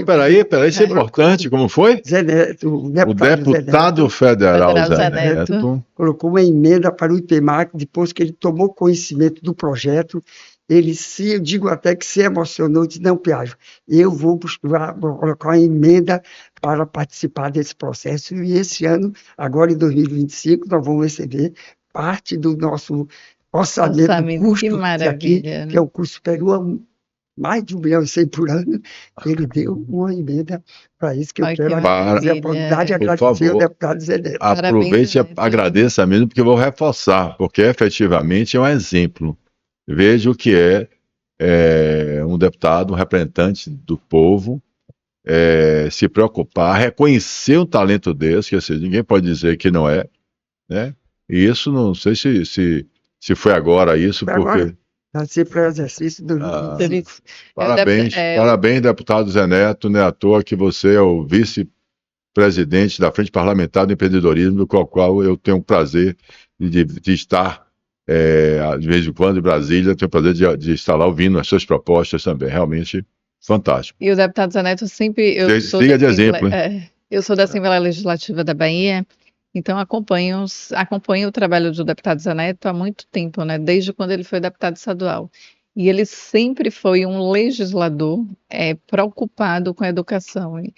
peraí, isso é importante, como foi?
Zé Neto,
o deputado federal Zé Neto
colocou uma emenda para o IPMAR, depois que ele tomou conhecimento do projeto, eu digo até que se emocionou, disse, não, Piaggio, eu vou colocar uma emenda para participar desse processo, e esse ano, agora em 2025, nós vamos receber parte do nosso orçamento,
Orçamento, que
custo aqui,
maravilha,
que é o custo superior a mais de 1,1 milhão por ano, ele deu uma emenda para isso, que eu
Olha que
quero agradecer a oportunidade e
maravilha.
Por
agradecer ao
favor,
deputado Zé Neto.
Parabéns,
aproveite e
Neto.
agradeça mesmo, porque eu vou reforçar, porque efetivamente é um exemplo. Veja o que é um deputado, um representante do povo, se preocupar, reconhecer um talento desse, que assim, ninguém pode dizer que não é, né? E isso, não sei se foi agora isso,
Foi
porque...
agora, nasci para o exercício de
Ah,
2025.
parabéns,
É,
parabéns, deputado Zé Neto, não é à toa que você é o vice-presidente da Frente Parlamentar do Empreendedorismo, do qual eu tenho o prazer de estar, de vez em quando, em Brasília, tenho o prazer de estar lá ouvindo as suas propostas também, realmente fantástico.
E o deputado Zé Neto sempre,
Siga de exemplo, hein?
eu sou da Assembleia Legislativa da Bahia, então acompanho o trabalho do deputado Zé Neto há muito tempo, né? Desde quando ele foi deputado estadual. E ele sempre foi um legislador preocupado com a educação. E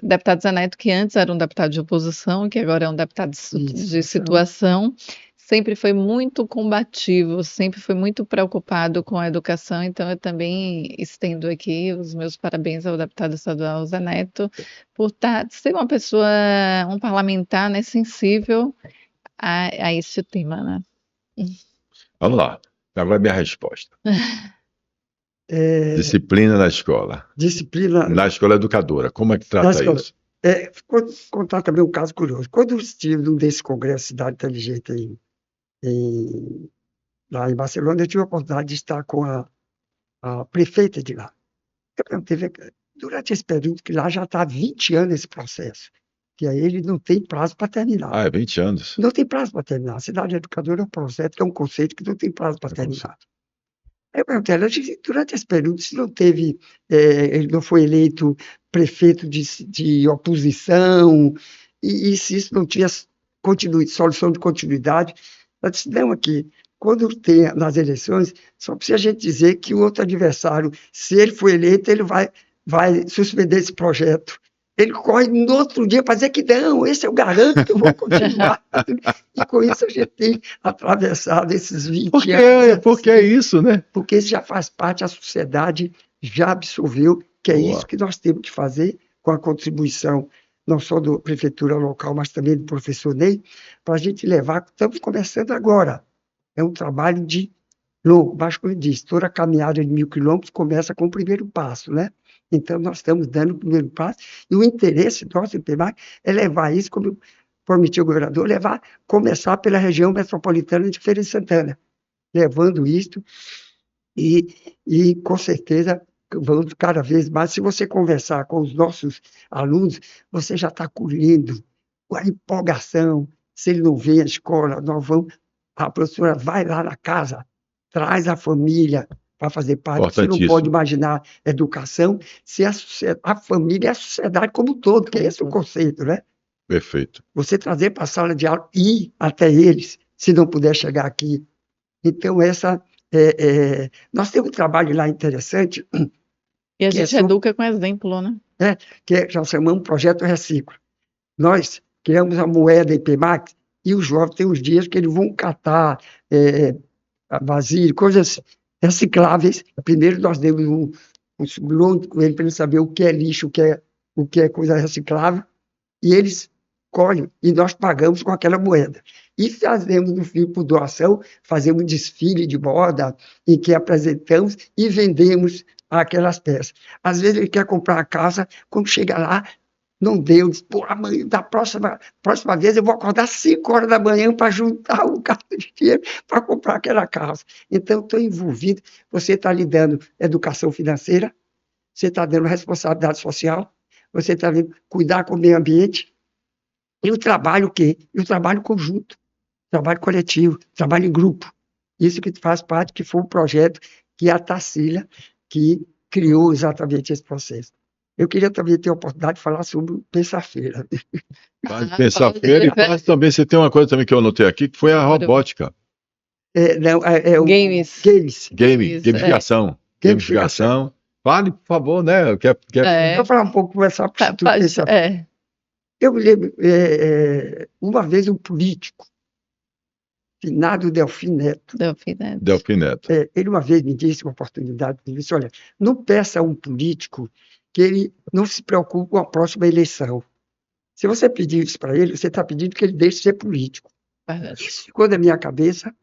deputado Zé Neto, que antes era um deputado de oposição, que agora é um deputado de situação, sempre foi muito combativo, sempre foi muito preocupado com a educação, então eu também estendo aqui os meus parabéns ao deputado estadual Zé Neto por ser uma pessoa, um parlamentar, né, sensível a este tema, né?
Vamos lá, agora é minha resposta.
É,
Disciplina na escola.
disciplina
Na escola educadora, como é que
na
trata
escola.
isso?
Vou contar também um caso curioso. Quando eu estive num desses congressos Cidade Inteligente lá em Barcelona, eu tive a oportunidade de estar com a prefeita de lá. Eu perguntei, durante esse período, que lá já está há 20 anos esse processo, que aí ele não tem prazo para terminar.
Ah, é 20 anos.
Não tem prazo para terminar. A cidade educadora é um projeto, que é um conceito que não tem prazo para terminar. Aí eu perguntei a ela, durante esse período, se não teve, ele não foi eleito prefeito de oposição, e se isso não tinha solução de continuidade, ela disse, não, aqui, quando tem nas eleições, só precisa a gente dizer que o outro adversário, se ele for eleito, ele vai suspender esse projeto. Ele corre no outro dia para dizer que não, esse eu garanto que eu vou continuar. E com isso a gente tem atravessado esses 20 anos.
Porque é isso, né?
Porque isso já faz parte, a sociedade já absorveu, que é
Boa.
isso que nós temos que fazer com a contribuição, não só da prefeitura local, mas também do professor Ney, para a gente levar, estamos começando agora. É um trabalho de longo, mas como eu disse, toda a caminhada de 1.000 quilômetros começa com o primeiro passo, né? Então, nós estamos dando o primeiro passo, e o interesse nosso, do PEMAC, é levar isso, como prometeu o governador, começar pela região metropolitana de Feira de Santana, levando isto, e com certeza vamos cada vez mais. Se você conversar com os nossos alunos, você já está colhendo a empolgação. Se ele não vem à escola, a professora vai lá na casa, traz a família para fazer parte. Você não pode imaginar educação se a família é a sociedade como um todo, que é esse o conceito, né?
Perfeito.
Você trazer para a sala de aula e ir até eles, se não puder chegar aqui. Então, nós temos um trabalho lá interessante.
E a gente educa com exemplo, né?
Que nós chamamos Projeto Reciclo. Nós criamos a moeda IPMAC e os jovens têm os dias que eles vão catar vasilha, coisas recicláveis. Primeiro nós demos um longo com ele para ele saber o que é lixo, o que é coisa reciclável, e eles colhem e nós pagamos com aquela moeda. E fazemos, no fim, por doação, fazemos um desfile de moda em que apresentamos e vendemos aquelas peças. Às vezes ele quer comprar a casa, quando chega lá, não deu, diz, pô, amanhã, da próxima vez eu vou acordar 5 horas da manhã para juntar um carro de dinheiro para comprar aquela casa. Então, estou envolvido, você está lhe dando educação financeira, você está dando responsabilidade social, você está vendo cuidar com o meio ambiente, e o trabalho o quê? E o trabalho conjunto, trabalho coletivo, trabalho em grupo. Isso que faz parte, que foi um projeto que a Tarsila, que criou exatamente esse processo. Eu queria também ter a oportunidade de falar sobre o Pensar-feira.
Pensar-feira, e também, você tem uma coisa também que eu anotei aqui, que foi a robótica.
O
Games.
Gamificação. Gamificação. Fale, por favor, né?
Vou falar um pouco, começar por Instituto Pensar-feira. Eu me lembro, uma vez um político finado Delfim Neto.
Delfim Neto.
Ele uma vez me disse, uma oportunidade, ele disse, olha, não peça a um político que ele não se preocupe com a próxima eleição. Se você pedir isso para ele, você está pedindo que ele deixe de ser político.
Verdade.
Isso ficou na minha cabeça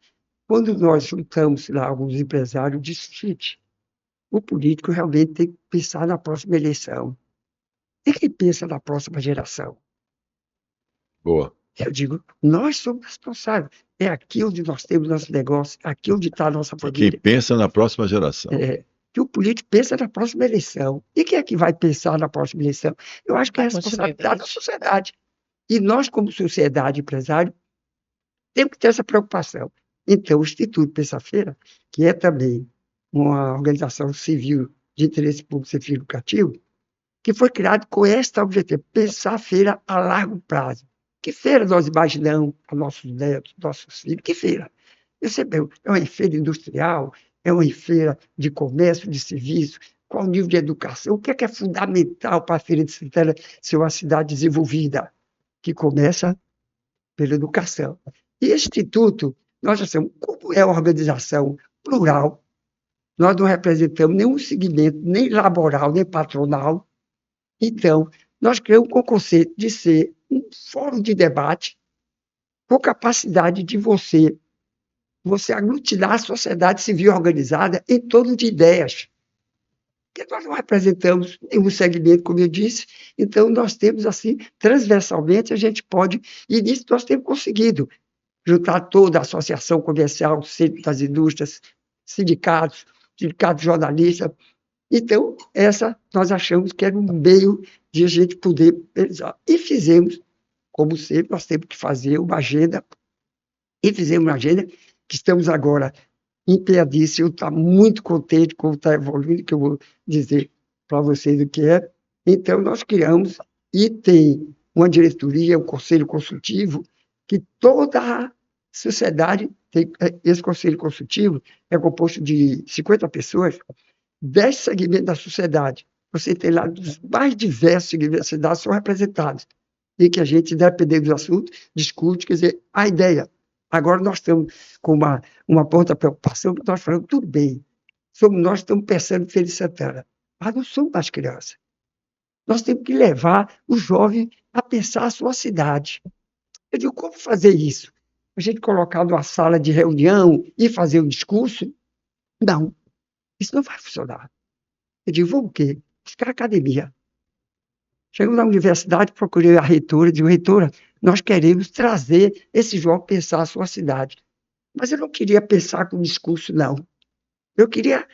quando nós juntamos lá alguns empresários, disse, gente, o político realmente tem que pensar na próxima eleição. E quem pensa na próxima geração?
Boa.
Eu digo, nós somos responsáveis. É aqui onde nós temos nosso negócio, aqui onde está a nossa família.
Quem pensa na próxima geração.
Que o político pensa na próxima eleição. E quem é que vai pensar na próxima eleição? Eu acho que é a responsabilidade da sociedade. E nós, como sociedade empresária, temos que ter essa preocupação. Então, o Instituto Pensa-Feira, que é também uma organização civil de interesse público sem fins lucrativos, que foi criado com este objetivo, pensar a feira a largo prazo. Que feira nós imaginamos para nossos netos, nossos filhos? Que feira? É uma feira industrial? É uma feira de comércio, de serviço? Qual o nível de educação? O que é fundamental para a Feira de Santana ser uma cidade desenvolvida? Que começa pela educação. E esse instituto, nós já sabemos, como é uma organização plural, nós não representamos nenhum segmento, nem laboral, nem patronal. Então, nós criamos com o conceito de ser um fórum de debate com capacidade de você aglutinar a sociedade civil organizada em torno de ideias. Porque nós não representamos nenhum segmento, como eu disse, então nós temos, assim, transversalmente, a gente pode, e nisso nós temos conseguido juntar toda a associação comercial, centro das indústrias, sindicatos jornalistas. Então, essa nós achamos que era um meio de a gente poder pensar. E fizemos, como sempre, nós temos que fazer uma agenda, e fizemos uma agenda que estamos agora empenhadíssimos. Eu estou muito contente com o que está evoluindo, que eu vou dizer para vocês o que é. Então, nós criamos, e tem uma diretoria, um conselho consultivo, que toda a sociedade tem. Esse conselho consultivo é composto de 50 pessoas, 10 segmentos da sociedade. Você tem lá dos mais diversos segmentos da sociedade são representados. E que a gente, dependendo do assunto, discute, quer dizer, a ideia. Agora nós estamos com uma ponta preocupação, que nós falamos, tudo bem, nós estamos pensando em Feira de Santana, mas não somos mais crianças. Nós temos que levar o jovem a pensar a sua cidade. Eu digo, como fazer isso? A gente colocar numa sala de reunião e fazer um discurso? Não. Isso não vai funcionar. Eu digo, vamos o quê? Buscar academia. Chegamos na universidade, procurei a reitora, digo, reitora, nós queremos trazer esse jovem pensar a sua cidade. Mas eu não queria pensar com discurso, não. Eu queria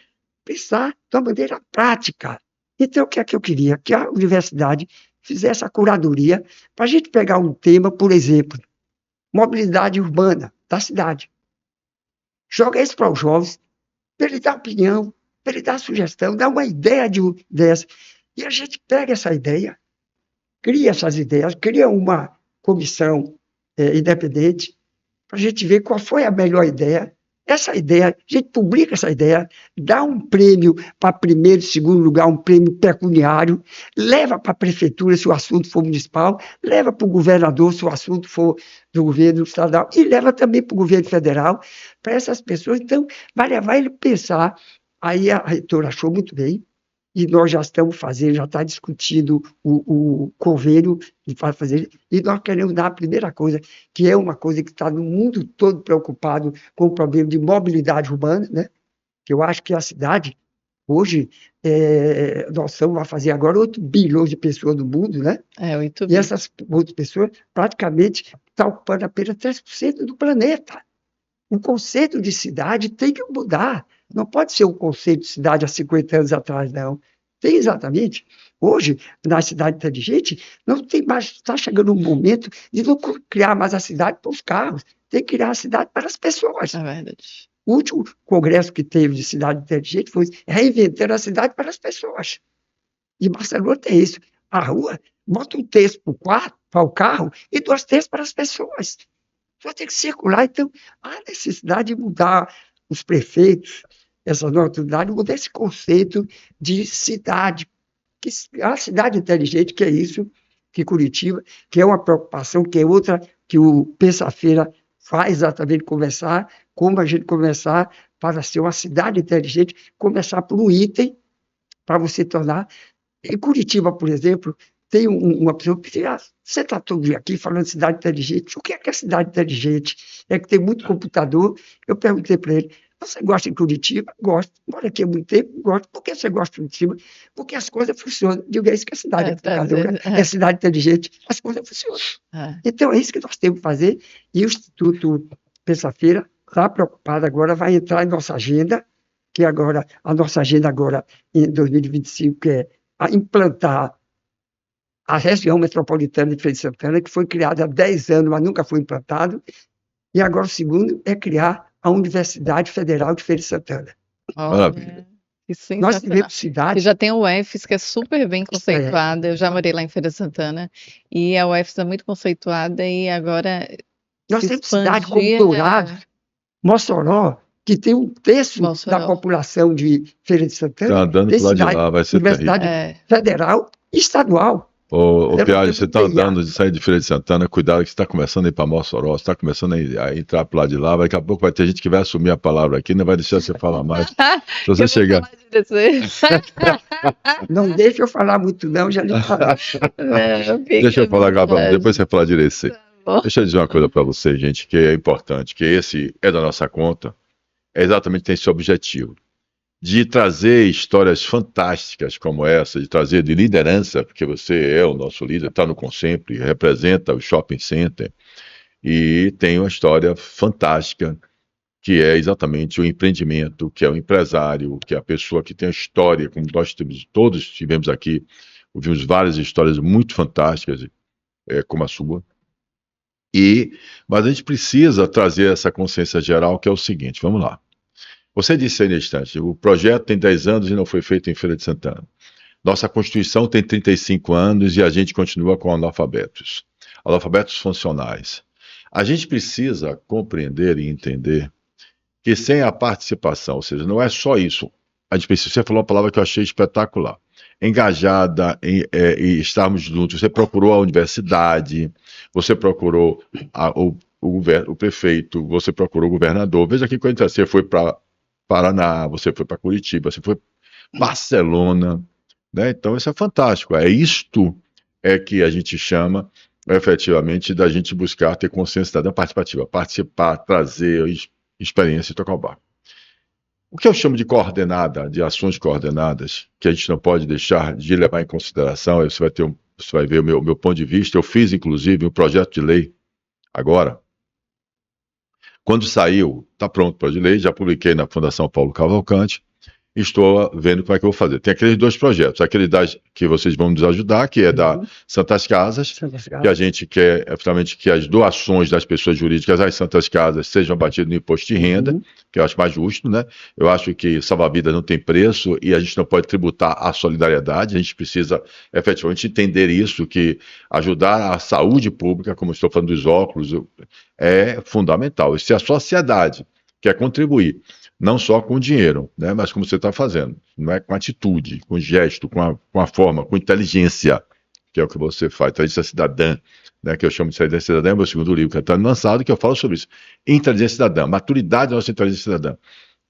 pensar de uma maneira prática. Então, o que é que eu queria? Que a universidade fizesse a curadoria para a gente pegar um tema, por exemplo, mobilidade urbana da cidade. Joga isso para os jovens, para ele dar opinião, para ele dar sugestão, dar uma ideia dessa. E a gente pega essa ideia, cria essas ideias, cria uma comissão independente, para a gente ver qual foi a melhor ideia. Essa ideia, a gente publica essa ideia, dá um prêmio para primeiro, segundo lugar, um prêmio pecuniário, leva para a prefeitura se o assunto for municipal, leva para o governador se o assunto for do governo estadual, e leva também para o governo federal, para essas pessoas. Então, vai levar ele a pensar. Aí a reitora achou muito bem, e nós já estamos fazendo, já está discutindo o convênio para fazer, e nós queremos dar a primeira coisa, que é uma coisa que está no mundo todo preocupado com o problema de mobilidade urbana, né? Que eu acho que a cidade, hoje, nós estamos a fazer agora 8 bilhões de pessoas no mundo, né?
8
E essas outras pessoas praticamente estão ocupando apenas 3% do planeta. O conceito de cidade tem que mudar. Não pode ser um conceito de cidade há 50 anos atrás, não. Tem exatamente. Hoje, na cidade inteligente, não tem mais, está chegando um momento de não criar mais a cidade para os carros, tem que criar a cidade para as pessoas.
É verdade.
O último congresso que teve de cidade inteligente foi reinventando a cidade para as pessoas. E Barcelona tem isso. A rua, bota um terço para o carro e 2 terços para as pessoas. Só tem que circular. Então, há necessidade de mudar os prefeitos, essa nova autoridade, mudar esse conceito de cidade. A cidade inteligente, que é isso, que Curitiba, que é uma preocupação, que é outra, que o Pensa-Feira vai exatamente conversar, como a gente conversar para ser uma cidade inteligente, começar por um item para você tornar. Em Curitiba, por exemplo, tem uma pessoa que diz, você está todo dia aqui falando de cidade inteligente. O que é cidade inteligente? É que tem muito computador. Eu perguntei para ele, você gosta de Curitiba? Gosto. Mora aqui há muito tempo? Gosto. Por que você gosta de Curitiba? Porque as coisas funcionam. Digo, é isso que é cidade aplicadora, é cidade inteligente. As coisas funcionam. Então, é isso que nós temos que fazer. E o Instituto Terça-feira está preocupado agora, vai entrar em nossa agenda, que agora, a nossa agenda agora, em 2025, que é a implantar a região metropolitana de Feira de Santana, que foi criada há 10 anos, mas nunca foi implantado. E agora o segundo é criar a Universidade Federal de Feira de Santana.
Maravilha.
Nós tivemos cidades...
E já tem a UFES, que é super bem conceituada. Eu já morei lá em Feira de Santana. E a UFES é muito conceituada e agora...
Nós temos cidade como Dourados, Mossoró, que tem 1/3 da população de Feira de Santana.
Está andando para lá de lá, vai ser
Universidade Federal e Estadual.
Ô Piaggi, você está andando de sair de Feira de Santana, cuidado que você está começando a ir para Mossoró, você está começando a entrar para lá de lá, daqui a pouco vai ter gente que vai assumir a palavra aqui, não vai deixar você falar mais. Se você chegar...
Não deixa eu falar muito não, já lhe falei.
Deixa eu falar agora, depois você fala direito. Deixa eu dizer uma coisa para você, gente, que é importante, que esse é da nossa conta, é exatamente tem esse objetivo. De trazer histórias fantásticas como essa, de trazer de liderança, porque você é o nosso líder, está no Consempre, representa o Shopping Center, e tem uma história fantástica, que é exatamente o empreendimento, que é o empresário, que é a pessoa que tem a história, como nós todos tivemos aqui, ouvimos várias histórias muito fantásticas, como a sua, mas a gente precisa trazer essa consciência geral, que é o seguinte, vamos lá. Você disse aí no instante, o projeto tem 10 anos e não foi feito em Feira de Santana. Nossa Constituição tem 35 anos e a gente continua com analfabetos funcionais. A gente precisa compreender e entender que sem a participação, ou seja, não é só isso, a gente precisa, você falou uma palavra que eu achei espetacular, engajada e estarmos juntos. Você procurou a universidade, você procurou o prefeito, você procurou o governador. Veja que quando você foi para Paraná, você foi para Curitiba, você foi para Barcelona, né? Então isso é fantástico. É isto que a gente chama efetivamente da gente buscar ter consciência cidadã participativa, participar, trazer experiência e tocar o barco. O que eu chamo de coordenada, de ações coordenadas, que a gente não pode deixar de levar em consideração, aí você vai ver o meu ponto de vista. Eu fiz inclusive um projeto de lei agora. Quando saiu, está pronto o projeto de lei, já publiquei na Fundação Paulo Cavalcante, estou vendo como é que eu vou fazer. Tem aqueles 2 projetos, aquele que vocês vão nos ajudar, que é da Santas Casas, que a gente quer, efetivamente, que as doações das pessoas jurídicas às Santas Casas sejam batidas no imposto de renda, que eu acho mais justo, né? Eu acho que salvar-vidas não tem preço e a gente não pode tributar a solidariedade, a gente precisa, efetivamente, entender isso, que ajudar a saúde pública, como estou falando dos óculos, é fundamental. E se a sociedade quer contribuir, não só com dinheiro, né, mas como você está fazendo, não é com atitude, com gesto, com a forma, com inteligência, que é o que você faz, inteligência cidadã, né, que eu chamo de inteligência cidadã, é o meu segundo livro que está lançado, que eu falo sobre isso, inteligência cidadã, maturidade da nossa inteligência cidadã.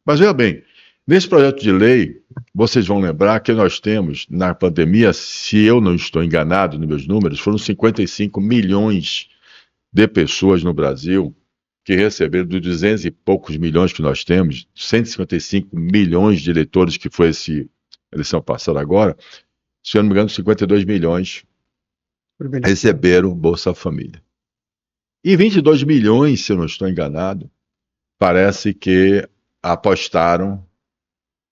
Mas veja bem, nesse projeto de lei, vocês vão lembrar que nós temos, na pandemia, se eu não estou enganado nos meus números, foram 55 milhões de pessoas no Brasil que receberam dos 200 e poucos milhões que nós temos, 155 milhões de eleitores que foi essa eleição passada agora, se eu não me engano, 52 milhões receberam Bolsa Família. E 22 milhões, se eu não estou enganado, parece que apostaram,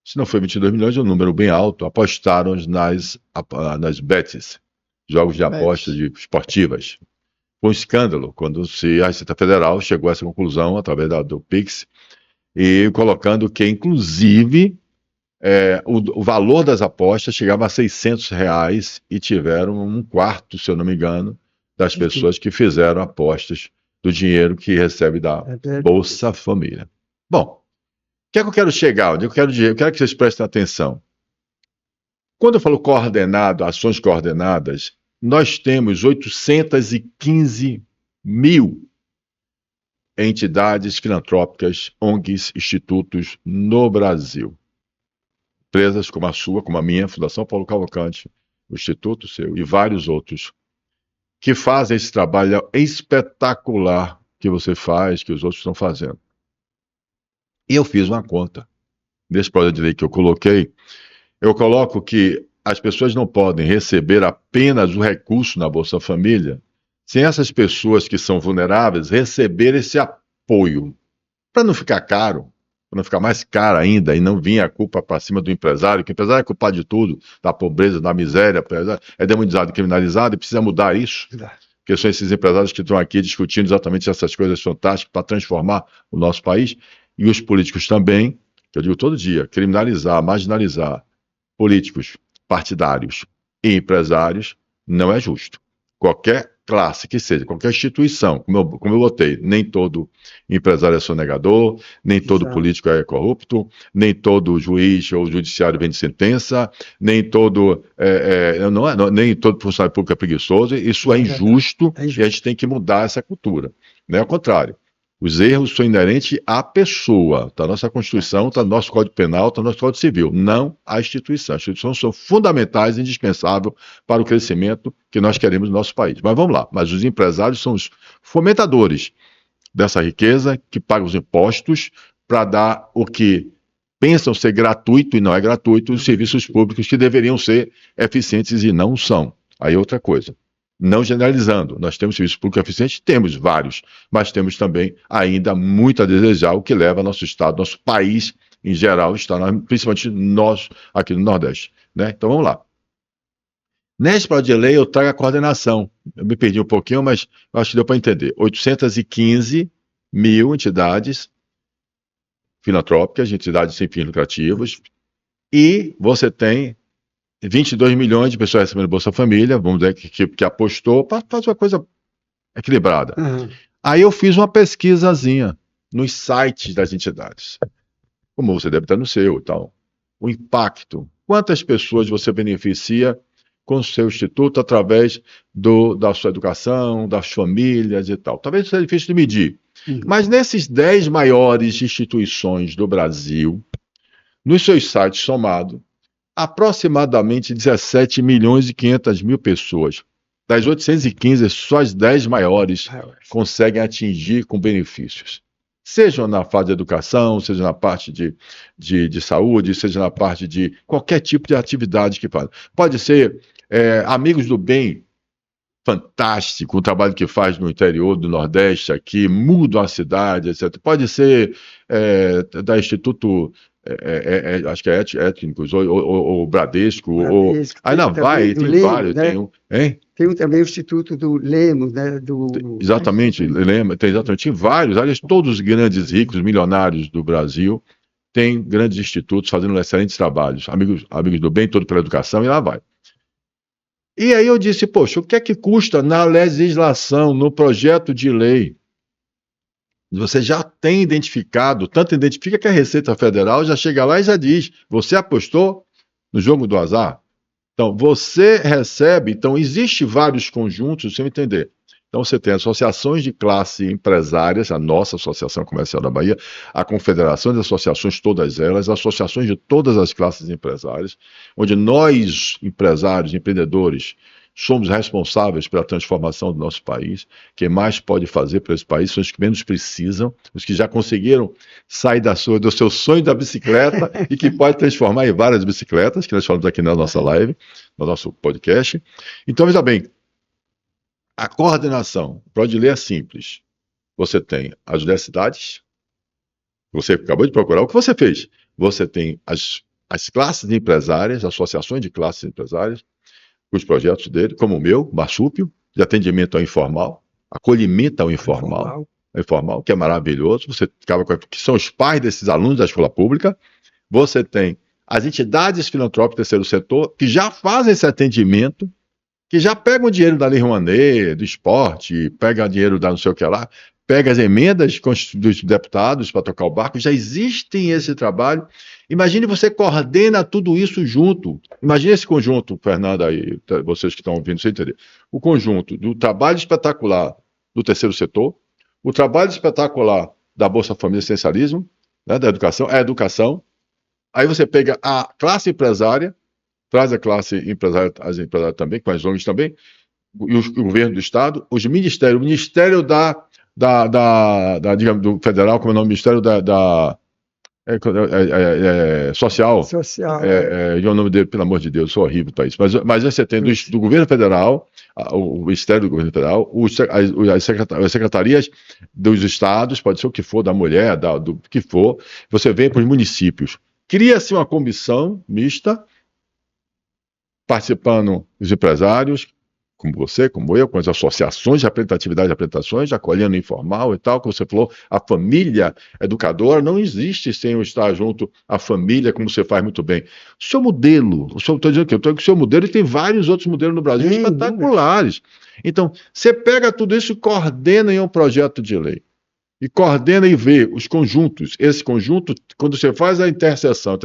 se não foi 22 milhões, é um número bem alto, apostaram nas bets, jogos de apostas esportivas. Foi um escândalo quando a Receita Federal chegou a essa conclusão através do Pix, e colocando que, inclusive, o valor das apostas chegava a R$600 e tiveram 1/4, se eu não me engano, das pessoas que fizeram apostas do dinheiro que recebe da Bolsa Família. Bom, o que é que eu quero chegar? Onde eu quero que vocês prestem atenção. Quando eu falo coordenado, ações coordenadas, nós temos 815 mil entidades filantrópicas, ONGs, institutos no Brasil. Empresas como a sua, como a minha, Fundação Paulo Cavalcante, o Instituto seu e vários outros, que fazem esse trabalho espetacular que você faz, que os outros estão fazendo. E eu fiz uma conta. Nesse projeto de lei que eu coloquei, eu coloco que as pessoas não podem receber apenas o recurso na Bolsa Família sem essas pessoas que são vulneráveis receber esse apoio. Para não ficar caro, para não ficar mais caro ainda e não vir a culpa para cima do empresário, que o empresário é culpado de tudo, da pobreza, da miséria, é demonizado e criminalizado e precisa mudar isso. Porque são esses empresários que estão aqui discutindo exatamente essas coisas fantásticas para transformar o nosso país e os políticos também, que eu digo todo dia, criminalizar, marginalizar políticos, partidários e empresários não é justo. Qualquer classe que seja, qualquer instituição, como eu botei, nem todo empresário é sonegador, nem todo político é corrupto, nem todo juiz ou judiciário vem de sentença, nem todo nem todo funcionário público é preguiçoso. Isso é injusto e a gente tem que mudar essa cultura. Não é ao contrário. Os erros são inerentes à pessoa. Está na nossa Constituição, está no nosso Código Penal, está no nosso Código Civil, não à instituição. As instituições são fundamentais e indispensáveis para o crescimento que nós queremos no nosso país. Mas vamos lá. Mas os empresários são os fomentadores dessa riqueza, que pagam os impostos para dar o que pensam ser gratuito e não é gratuito, os serviços públicos que deveriam ser eficientes e não são. Aí outra coisa. Não generalizando, nós temos serviço público eficiente, temos vários, mas temos também ainda muito a desejar, o que leva nosso estado, nosso país em geral, principalmente nós aqui no Nordeste. Né? Então vamos lá. Nesse projeto de lei eu trago a coordenação. Eu me perdi um pouquinho, mas acho que deu para entender. 815 mil entidades filantrópicas, entidades sem fins lucrativos, e você tem 22 milhões de pessoas recebendo Bolsa Família, vamos dizer, que apostou para fazer uma coisa equilibrada. Aí eu fiz uma pesquisazinha nos sites das entidades, como você deve estar no seu e tal. O impacto, quantas pessoas você beneficia com o seu instituto através da sua educação, das famílias e tal. Talvez seja difícil de medir, mas nesses 10 maiores instituições do Brasil, nos seus sites somados, aproximadamente 17 milhões e 500 mil pessoas. Das 815, só as 10 maiores conseguem atingir com benefícios. Seja na fase de educação, seja na parte de saúde, seja na parte de qualquer tipo de atividade que faz. Pode ser Amigos do Bem, fantástico, o trabalho que faz no interior do Nordeste aqui, muda a cidade, etc. Pode ser da Instituto... acho que é Étnicos, ou Bradesco, ainda vai, tem vários. Né?
Tem também o Instituto do Lemos, né?
Exatamente, tem vários, aliás, todos os grandes ricos, milionários do Brasil, têm grandes institutos fazendo excelentes trabalhos, amigos do bem, todo pela educação, e lá vai. E aí eu disse, poxa, o que é que custa na legislação, no projeto de lei? Você já tem identificado, tanto identifica que a Receita Federal já chega lá e já diz, você apostou no jogo do azar? Então, você recebe, então, existe vários conjuntos, você vai entender. Então, você tem associações de classe empresárias, a nossa Associação Comercial da Bahia, a Confederação de Associações, todas elas, associações de todas as classes empresárias, onde nós, empresários, empreendedores, somos responsáveis pela transformação do nosso país. Quem mais pode fazer para esse país são os que menos precisam, os que já conseguiram sair do seu sonho da bicicleta e que pode transformar em várias bicicletas, que nós falamos aqui na nossa live, no nosso podcast. Então, veja bem, a coordenação, o projeto de lei é simples. Você tem as universidades, você acabou de procurar, o que você fez? Você tem as classes empresárias, associações de classes empresárias, os projetos dele, como o meu, Marsúpio, de atendimento ao informal, acolhimento ao informal, que é maravilhoso. Você acaba que são os pais desses alunos da escola pública. Você tem as entidades filantrópicas do terceiro setor, que já fazem esse atendimento, que já pegam dinheiro da Lei Rouanet, do esporte, pegam dinheiro da não sei o que lá, pega as emendas dos deputados para tocar o barco, já existe esse trabalho. Imagine você coordena tudo isso junto. Imagine esse conjunto, Fernanda, e vocês que estão ouvindo, você entender. O conjunto do trabalho espetacular do terceiro setor, O trabalho espetacular da Bolsa Família Essencialismo, né, da educação, é a educação. Aí você pega a classe empresária, traz a classe empresária, as empresárias também, com as ONGs também, e o governo do Estado, os ministérios, o Ministério digamos, do Federal, como é o nome? Ministério Social.
Social.
E o nome dele, pelo amor de Deus, sou horrível para isso. Mas você tem do governo federal, o Ministério do Governo Federal, as secretarias dos estados, pode ser o que for, da mulher, do que for, você vem para os municípios. Cria-se uma comissão mista, participando os empresários, como você, como eu, com as associações de representatividade de apresentações, acolhendo informal e tal, como você falou, a família educadora não existe sem eu estar junto à família, como você faz muito bem. O seu modelo, estou dizendo que o seu modelo, e tem vários outros modelos no Brasil espetaculares. Então, você pega tudo isso e coordena em um projeto de lei. E coordena e vê os conjuntos. Esse conjunto, quando você faz a interseção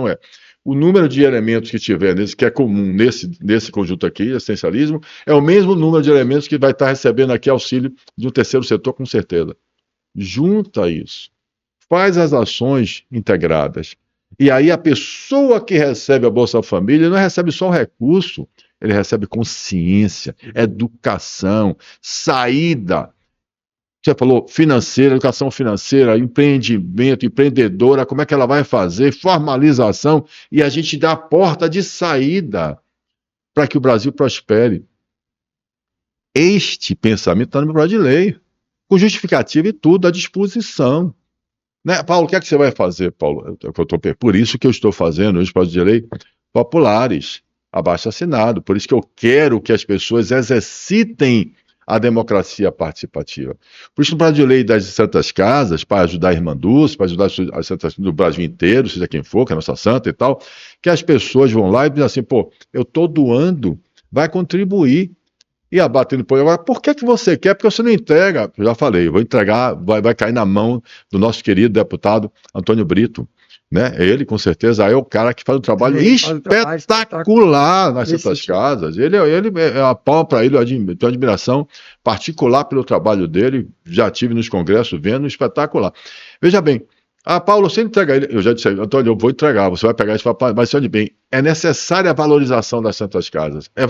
é o número de elementos que tiver que é comum nesse conjunto aqui, essencialismo, é o mesmo número de elementos que vai estar recebendo aqui auxílio de um terceiro setor, com certeza. Junta isso. Faz as ações integradas. E aí a pessoa que recebe a Bolsa Família não recebe só o recurso, ele recebe consciência, educação, saída. Você falou financeira, educação financeira, empreendimento, empreendedora, como é que ela vai fazer, formalização, e a gente dá a porta de saída para que o Brasil prospere. Este pensamento está no meu projeto de lei, com justificativa e tudo à disposição. Né? Paulo, o que é que você vai fazer, Paulo? Por isso que eu estou fazendo os projetos de lei populares, abaixo-assinado, por isso que eu quero que as pessoas exercitem a democracia participativa. Por isso, no projeto de lei das Santas Casas, para ajudar a Irmã Dulce, para ajudar as Santas do Brasil inteiro, seja quem for, que é a nossa santa e tal, que as pessoas vão lá e dizem assim, pô, eu estou doando, vai contribuir. E abatendo por agora, por que você quer? Porque você não entrega. Eu já falei, vou entregar, vai cair na mão do nosso querido deputado Antônio Brito. Né? Ele, com certeza, é o cara que faz um trabalho espetacular nas Santas Casas. Ele a palma para ele, eu tenho admiração particular pelo trabalho dele, já tive nos congressos vendo, espetacular. Veja bem, Paulo, você entrega ele, eu já disse, Antônio, eu vou entregar, você vai pegar isso, mas olha bem, é necessária a valorização das Santas Casas, é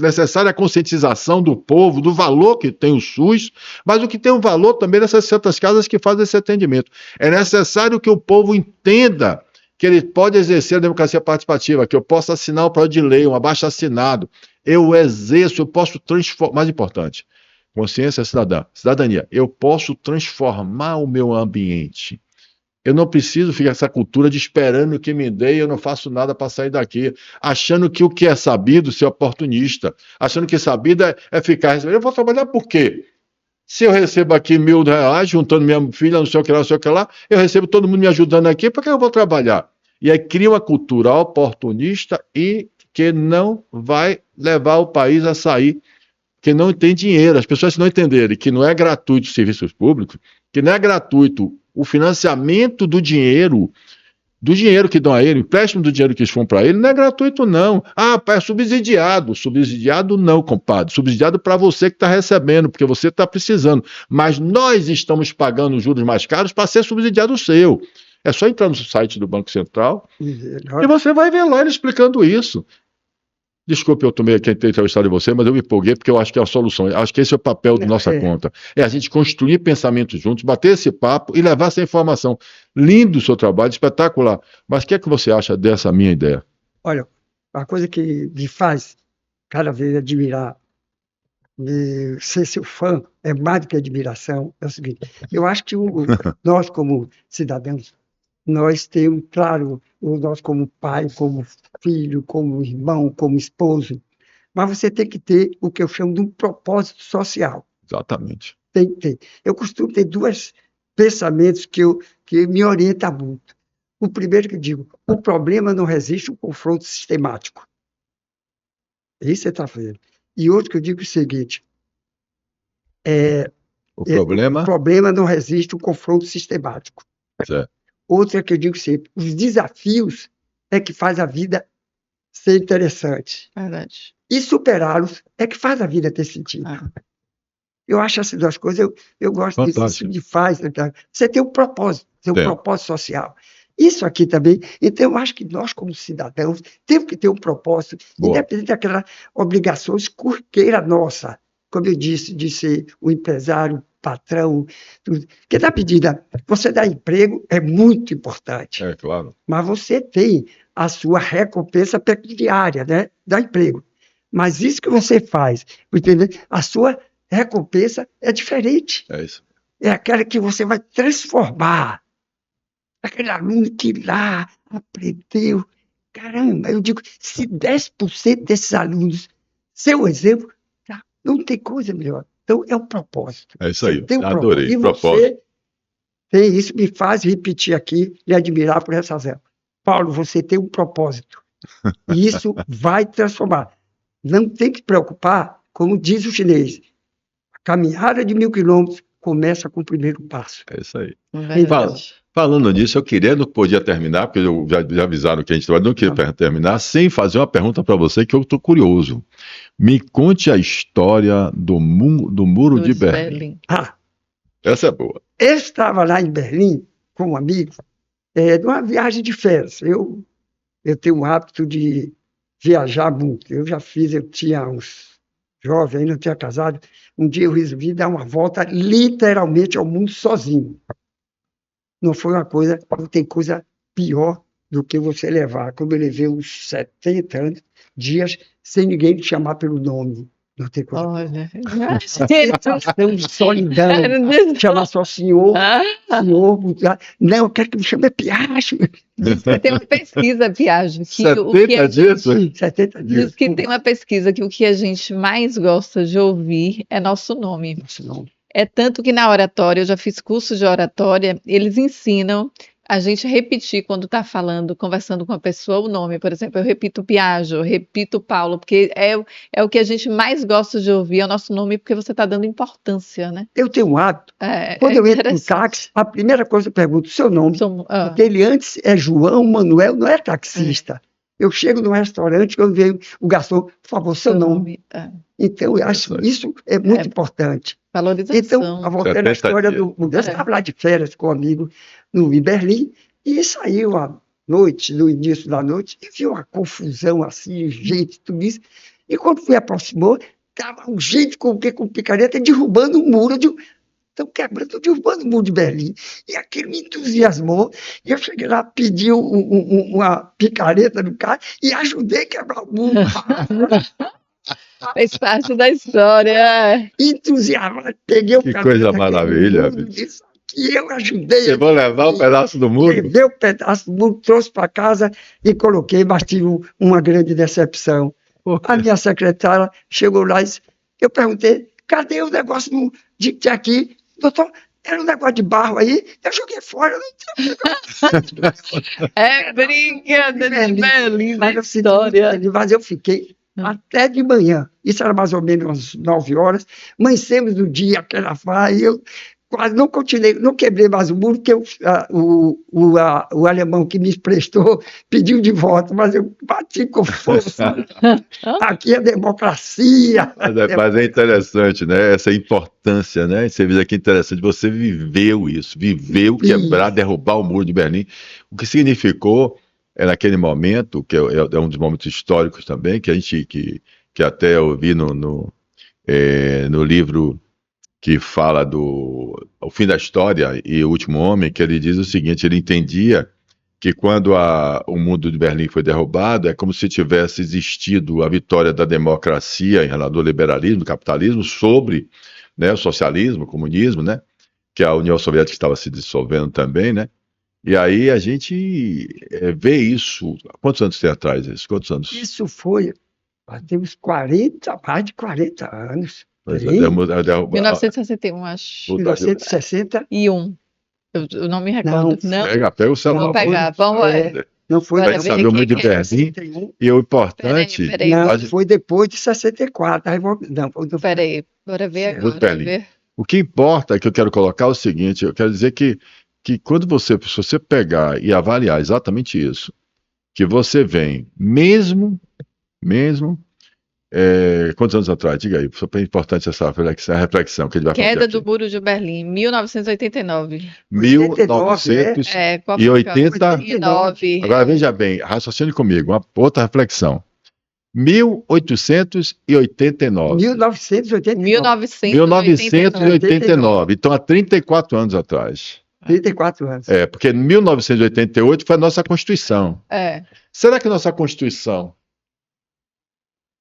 necessária a conscientização do povo, do valor que tem o SUS, mas o que tem um valor também nessas Santas Casas que fazem esse atendimento. É necessário que o povo entenda que ele pode exercer a democracia participativa, que eu posso assinar um projeto de lei, um abaixo-assinado, eu exerço, eu posso transformar, mais importante, consciência cidadã, cidadania, eu posso transformar o meu ambiente. Eu não preciso ficar essa cultura de esperando que me dê e eu não faço nada para sair daqui, achando que o que é sabido ser oportunista, achando que sabido é ficar recebendo. Eu vou trabalhar por quê? Se eu recebo aqui R$1.000, juntando minha filha, não sei o que lá, eu recebo todo mundo me ajudando aqui, por que eu vou trabalhar? E aí cria uma cultura oportunista e que não vai levar o país a sair, que não tem dinheiro. As pessoas, se não entenderem que não é gratuito os serviços públicos, que não é gratuito o financiamento do dinheiro que dão a ele, o empréstimo do dinheiro que eles vão para ele, não é gratuito, não. É subsidiado. Subsidiado não, compadre. Subsidiado para você que está recebendo, porque você está precisando. Mas nós estamos pagando juros mais caros para ser subsidiado o seu. É só entrar no site do Banco Central e você vai ver lá ele explicando isso. Desculpe, eu tomei aqui a entrevistado de você, mas eu me empolguei porque eu acho que é a solução. Eu acho que esse é o papel da nossa conta. É a gente construir pensamentos juntos, bater esse papo e levar essa informação. Lindo o seu trabalho, espetacular. Mas o que é que você acha dessa minha ideia?
Olha, a coisa que me faz cada vez admirar, ser seu fã, é mais do que admiração, é o seguinte, eu acho que nós como cidadãos, nós temos, claro, nós como pai, como filho, como irmão, como esposo, mas você tem que ter o que eu chamo de um propósito social.
Exatamente.
Tem que ter. Eu costumo ter dois pensamentos que me orientam muito. O primeiro que eu digo, o problema não resiste ao confronto sistemático. Isso você está fazendo. E outro que eu digo o seguinte, o problema não resiste ao confronto sistemático.
Certo.
Outra que eu digo sempre, os desafios é que faz a vida ser interessante.
Verdade.
E superá-los é que faz a vida ter sentido. Eu acho essas duas coisas, eu gosto disso, isso
Fantástico.
me faz, né, cara? Você tem um propósito, tem um
Tem.
propósito social. Isso aqui também, então eu acho que nós, como cidadãos, temos que ter um propósito,
Boa.
independente daquelas obrigações corriqueiras nossa, como eu disse, de ser o empresário, patrão, tudo. Porque na medida, você dá emprego é muito importante,
É claro.
mas você tem a sua recompensa pecuniária, né? Dá emprego. Mas isso que você faz, entendeu? A sua recompensa é diferente.
É isso.
É aquela que você vai transformar. Aquele aluno que lá aprendeu. Caramba, eu digo, se 10% desses alunos, seu exemplo, tá? Não tem coisa melhor. Então, é um propósito.
É isso
Você
aí.
tem um propósito.
Adorei.
E
Propósito.
você tem isso, me faz repetir aqui e admirar por essa razão. Paulo, você tem um propósito. E isso vai transformar. Não tem que preocupar, como diz o chinês, a caminhada de 1000 quilômetros começa com o primeiro passo.
É isso aí.
Verdade.
Falando nisso, eu queria, não podia terminar, porque já avisaram que a gente não queria terminar, sem fazer uma pergunta para você que eu estou curioso. Me conte a história do Muro de Berlim.
Ah,
Essa é boa.
eu estava lá em Berlim com um amigo, numa viagem de férias. Eu tenho o hábito de viajar muito. Eu tinha uns jovens, ainda não tinha casado. Um dia eu resolvi dar uma volta literalmente ao mundo sozinho. Não foi uma coisa, não tem coisa pior do que você levar, como eu levei uns 70 anos, dias, sem ninguém te chamar pelo nome. Não tem coisa
Olha,
pior. De solidão, chamar só senhor, senhor, não, eu quero que me chame Piacho.
tem uma pesquisa, Piaggio, que
70 dias?
70 dias.
diz que tem uma pesquisa que o que a gente mais gosta de ouvir é nosso nome.
Nossa, não.
É tanto que na oratória, eu já fiz curso de oratória, eles ensinam a gente repetir quando está falando, conversando com a pessoa, o nome. Por exemplo, eu repito Piaggio, eu repito Paulo, porque é o que a gente mais gosta de ouvir, é o nosso nome, porque você está dando importância, né?
Eu tenho um hábito,
É,
quando
é
eu entro no
interessante.
táxi, a primeira coisa que eu pergunto, seu nome,
Ah,
porque ele antes é João Manuel, não é taxista. Eu chego no restaurante, quando vem o garçom, por favor, seu nome. Então, eu acho que isso é muito importante.
Valorização.
Então, voltando à história do mundo, eu estava lá de férias com um amigo em Berlim, e saiu à noite, no início da noite, e viu uma confusão assim, gente, tudo isso. E quando fui aproximou, estava um gente com picareta derrubando um muro estão quebrando, derrubando o muro de Berlim. E aquilo me entusiasmou. E eu cheguei lá, pedi uma picareta no cara e ajudei a quebrar o muro.
Fez parte da história.
Entusiasmado, peguei o
Que coisa maravilha.
E eu ajudei.
Você vai levar um pedaço do muro?
Levei um pedaço do muro, trouxe para casa e coloquei, mas tive uma grande decepção. A minha secretária chegou lá e disse, eu perguntei, cadê o negócio de que tinha aqui? Doutor, era um negócio de barro aí, eu joguei fora, eu não tinha.
É brincadeira de Berlim,
Mas eu fiquei até de manhã. Isso era mais ou menos umas 9 horas. Amanhecemos no dia, aquela farra, e eu quase não continuei, não quebrei mais o muro, porque o alemão que me emprestou pediu de volta, mas eu bati com força. Aqui é democracia.
Mas é interessante, né? Essa importância, né? Você vê que é interessante, você viveu isso, viveu quebrar, derrubar o muro de Berlim. O que significou, naquele momento, que é um dos momentos históricos também, que a gente, que até eu vi no livro que fala o fim da história e o último homem, que ele diz o seguinte, ele entendia que quando o muro de Berlim foi derrubado, é como se tivesse existido a vitória da democracia em relação ao liberalismo, do capitalismo, sobre, né, o socialismo, o comunismo, né, que a União Soviética estava se dissolvendo também, né, e aí a gente vê isso. Quantos anos tem atrás isso? Quantos anos?
Isso foi, tem uns mais de 40 anos.
1961, acho.
1961.
Eu não me recordo. Não.
Pega o celular.
Vamos pegar.
Não foi
Vai saber o muro de Berlim. E o importante...
Peraí.
Não, foi depois de 64.
Peraí, bora ver agora.
O que importa, que eu quero colocar é o seguinte, eu quero dizer que quando se você pegar e avaliar exatamente isso, que você vem, mesmo Quantos anos atrás? Diga aí, super importante essa reflexão que ele vai fazer
Queda
aqui.
do Muro de Berlim, 1989.
1989.
Qual foi o
89.
Agora veja bem, raciocine comigo, uma outra reflexão. 1889.
1989.
1989. Então, há 34 anos atrás.
34 anos.
Porque 1988 foi a nossa Constituição. Será que nossa Constituição,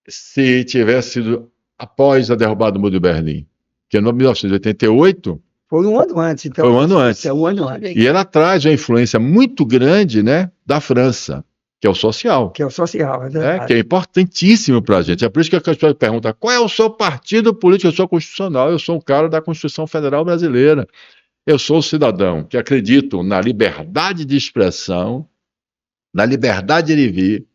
se tivesse sido após a derrubada do Muro de Berlim, que em 1988...
Foi um ano antes. Então,
foi um ano antes.
Um ano antes.
E ela traz uma influência muito grande, né, da França, que é o social.
Que é o social, é verdade.
Que é importantíssimo para a gente. É por isso que a pessoa pergunta, qual é o seu partido político? Eu sou constitucional, eu sou um cara da Constituição Federal Brasileira. Eu sou cidadão que acredito na liberdade de expressão, na liberdade de vir,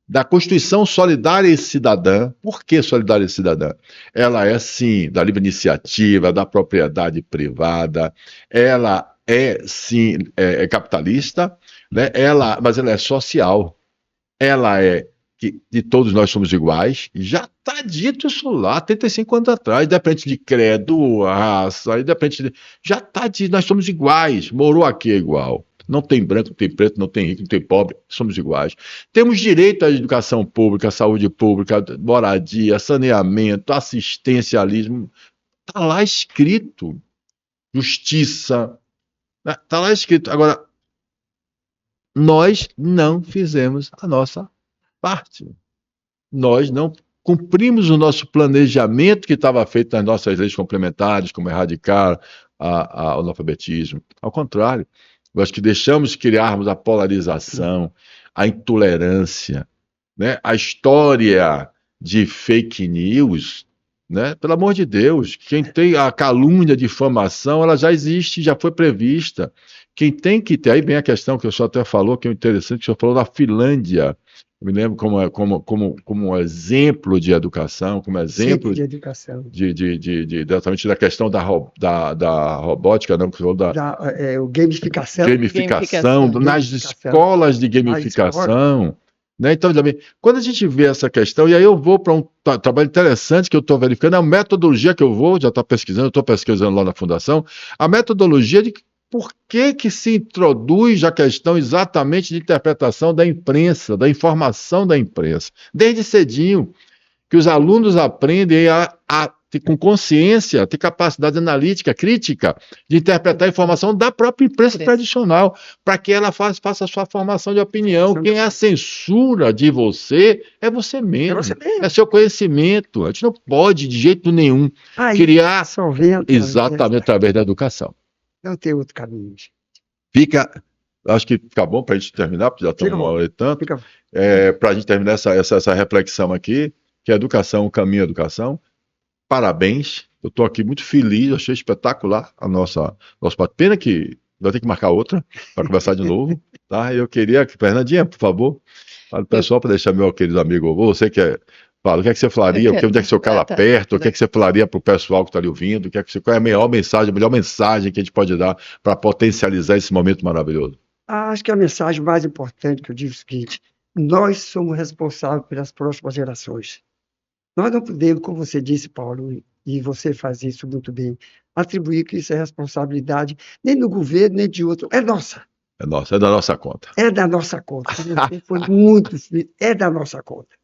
da Constituição Solidária e Cidadã. Por que Solidária e Cidadã? Ela é, sim, da livre iniciativa, da propriedade privada, ela é, sim, capitalista, né? Mas ela é social. Ela é que de todos nós somos iguais. Já está dito isso lá, 35 anos atrás, independente de credo, raça, independente de... Já está dito, nós somos iguais. Morou aqui é igual. Não tem branco, não tem preto, não tem rico, não tem pobre, somos iguais. Temos direito à educação pública, à saúde pública, moradia, saneamento, assistencialismo. Está lá escrito. Justiça. Está lá escrito. Agora, nós não fizemos a nossa parte. Nós não cumprimos o nosso planejamento que estava feito nas nossas leis complementares, como erradicar o analfabetismo. Ao contrário. Nós que deixamos criarmos a polarização, a intolerância, né? A história de fake news, né? Pelo amor de Deus, quem tem a calúnia, a difamação, ela já existe, já foi prevista. Quem tem que ter, aí vem a questão que o senhor até falou, que é interessante, que o senhor falou da Finlândia. Eu me lembro como exemplo de educação, como exemplo
de educação.
Exatamente da questão da robótica, não, que falou
o gamificação.
Gamificação, nas escolas de gamificação. Né? Então, também, quando a gente vê essa questão, e aí eu vou para um trabalho interessante que eu estou verificando, a metodologia que eu vou, já está pesquisando, eu estou pesquisando lá na Fundação, a metodologia de por que se introduz a questão exatamente de interpretação da imprensa, da informação da imprensa. Desde cedinho, que os alunos aprendem com consciência, ter capacidade analítica, crítica, de interpretar a informação da própria imprensa tradicional, para que ela faça a sua formação de opinião. Quem é a censura de você é você mesmo. É seu conhecimento. A gente não pode, de jeito nenhum, criar exatamente através da educação.
Não tem outro caminho.
Acho que fica bom para a gente terminar, porque já estamos uma hora e tanto. Para a gente terminar essa reflexão aqui, que é educação, o caminho à educação. Parabéns, eu estou aqui muito feliz, achei espetacular a nossa pena que vai ter que marcar outra para conversar de novo, tá? Eu queria que, Fernandinha, por favor, fale o pessoal para deixar meu querido amigo, você que fala, o que é que você falaria, onde é que seu cara perto, o que é que você falaria para o pessoal que está ali ouvindo, qual é a melhor mensagem que a gente pode dar para potencializar esse momento maravilhoso?
Acho que a mensagem mais importante que eu digo é o seguinte: nós somos responsáveis pelas próximas gerações. Nós não podemos, como você disse, Paulo, e você faz isso muito bem, atribuir que isso é responsabilidade nem do governo, nem de outro. É nossa.
É nossa, é da nossa conta.
É da nossa conta. Você foi muito feliz, é da nossa conta.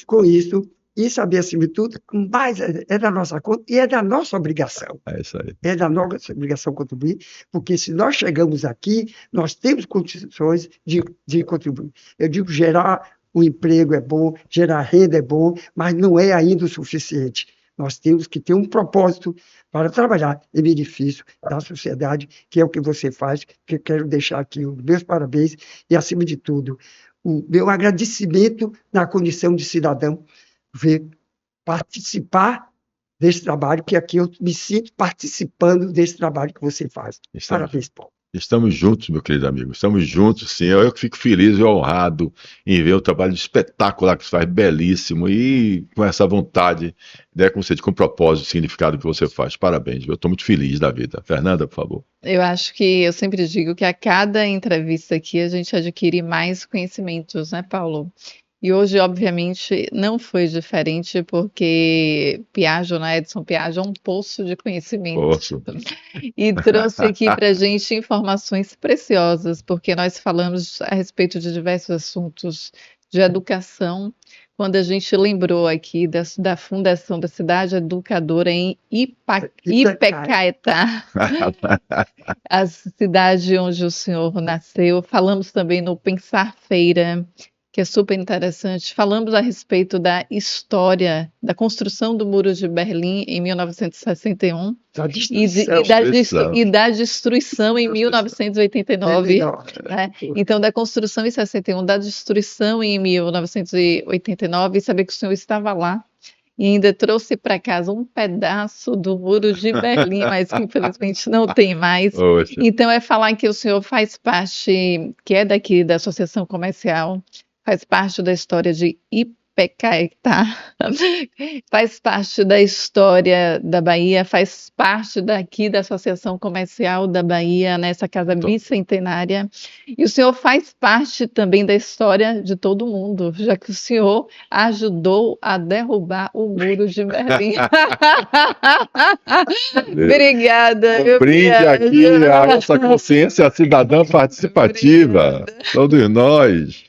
Com isso, saber acima de tudo, mais é da nossa conta e é da nossa obrigação.
É isso aí.
É da nossa obrigação contribuir, porque se nós chegamos aqui, nós temos condições de contribuir. Eu digo, gerar o emprego é bom, gerar renda é bom, mas não é ainda o suficiente. Nós temos que ter um propósito para trabalhar em benefício da sociedade, que é o que você faz, que eu quero deixar aqui os meus parabéns e, acima de tudo, o meu agradecimento na condição de cidadão, participar desse trabalho, que aqui eu me sinto participando desse trabalho que você faz. Parabéns, Paulo.
Estamos juntos, meu querido amigo, estamos juntos, sim. Eu que fico feliz e honrado em ver o trabalho espetacular que você faz, belíssimo, e com essa vontade, né, com propósito, significado que você faz. Parabéns, eu estou muito feliz da vida. Fernanda, por favor.
Eu acho que eu sempre digo que a cada entrevista aqui a gente adquire mais conhecimentos, né, Paulo? E hoje, obviamente, não foi diferente, porque Piaggio, né, Edson Piaggio, é um poço de conhecimento.
Poço.
E trouxe aqui para a gente informações preciosas, porque nós falamos a respeito de diversos assuntos de educação, quando a gente lembrou aqui da fundação da Cidade Educadora em Ipecaetá, a cidade onde o senhor nasceu. Falamos também no Pensar Feira, que é super interessante. Falamos a respeito da história da construção do Muro de Berlim em 1961
Da
e da destruição em 1989, né? Então, da construção em 61, da destruição em 1989, e saber que o senhor estava lá e ainda trouxe para casa um pedaço do Muro de Berlim, mas que infelizmente não tem mais.
Poxa.
Então, é falar que o senhor faz parte, que é daqui da Associação Comercial, faz parte da história de Ipecaetá, faz parte da história da Bahia, faz parte daqui da Associação Comercial da Bahia, nessa casa bicentenária. E o senhor faz parte também da história de todo mundo, já que o senhor ajudou a derrubar o Muro de Berlim. Obrigada. meu
Brinde aqui
Piaggio.
a nossa consciência cidadã participativa.
Obrigada.
Todos nós.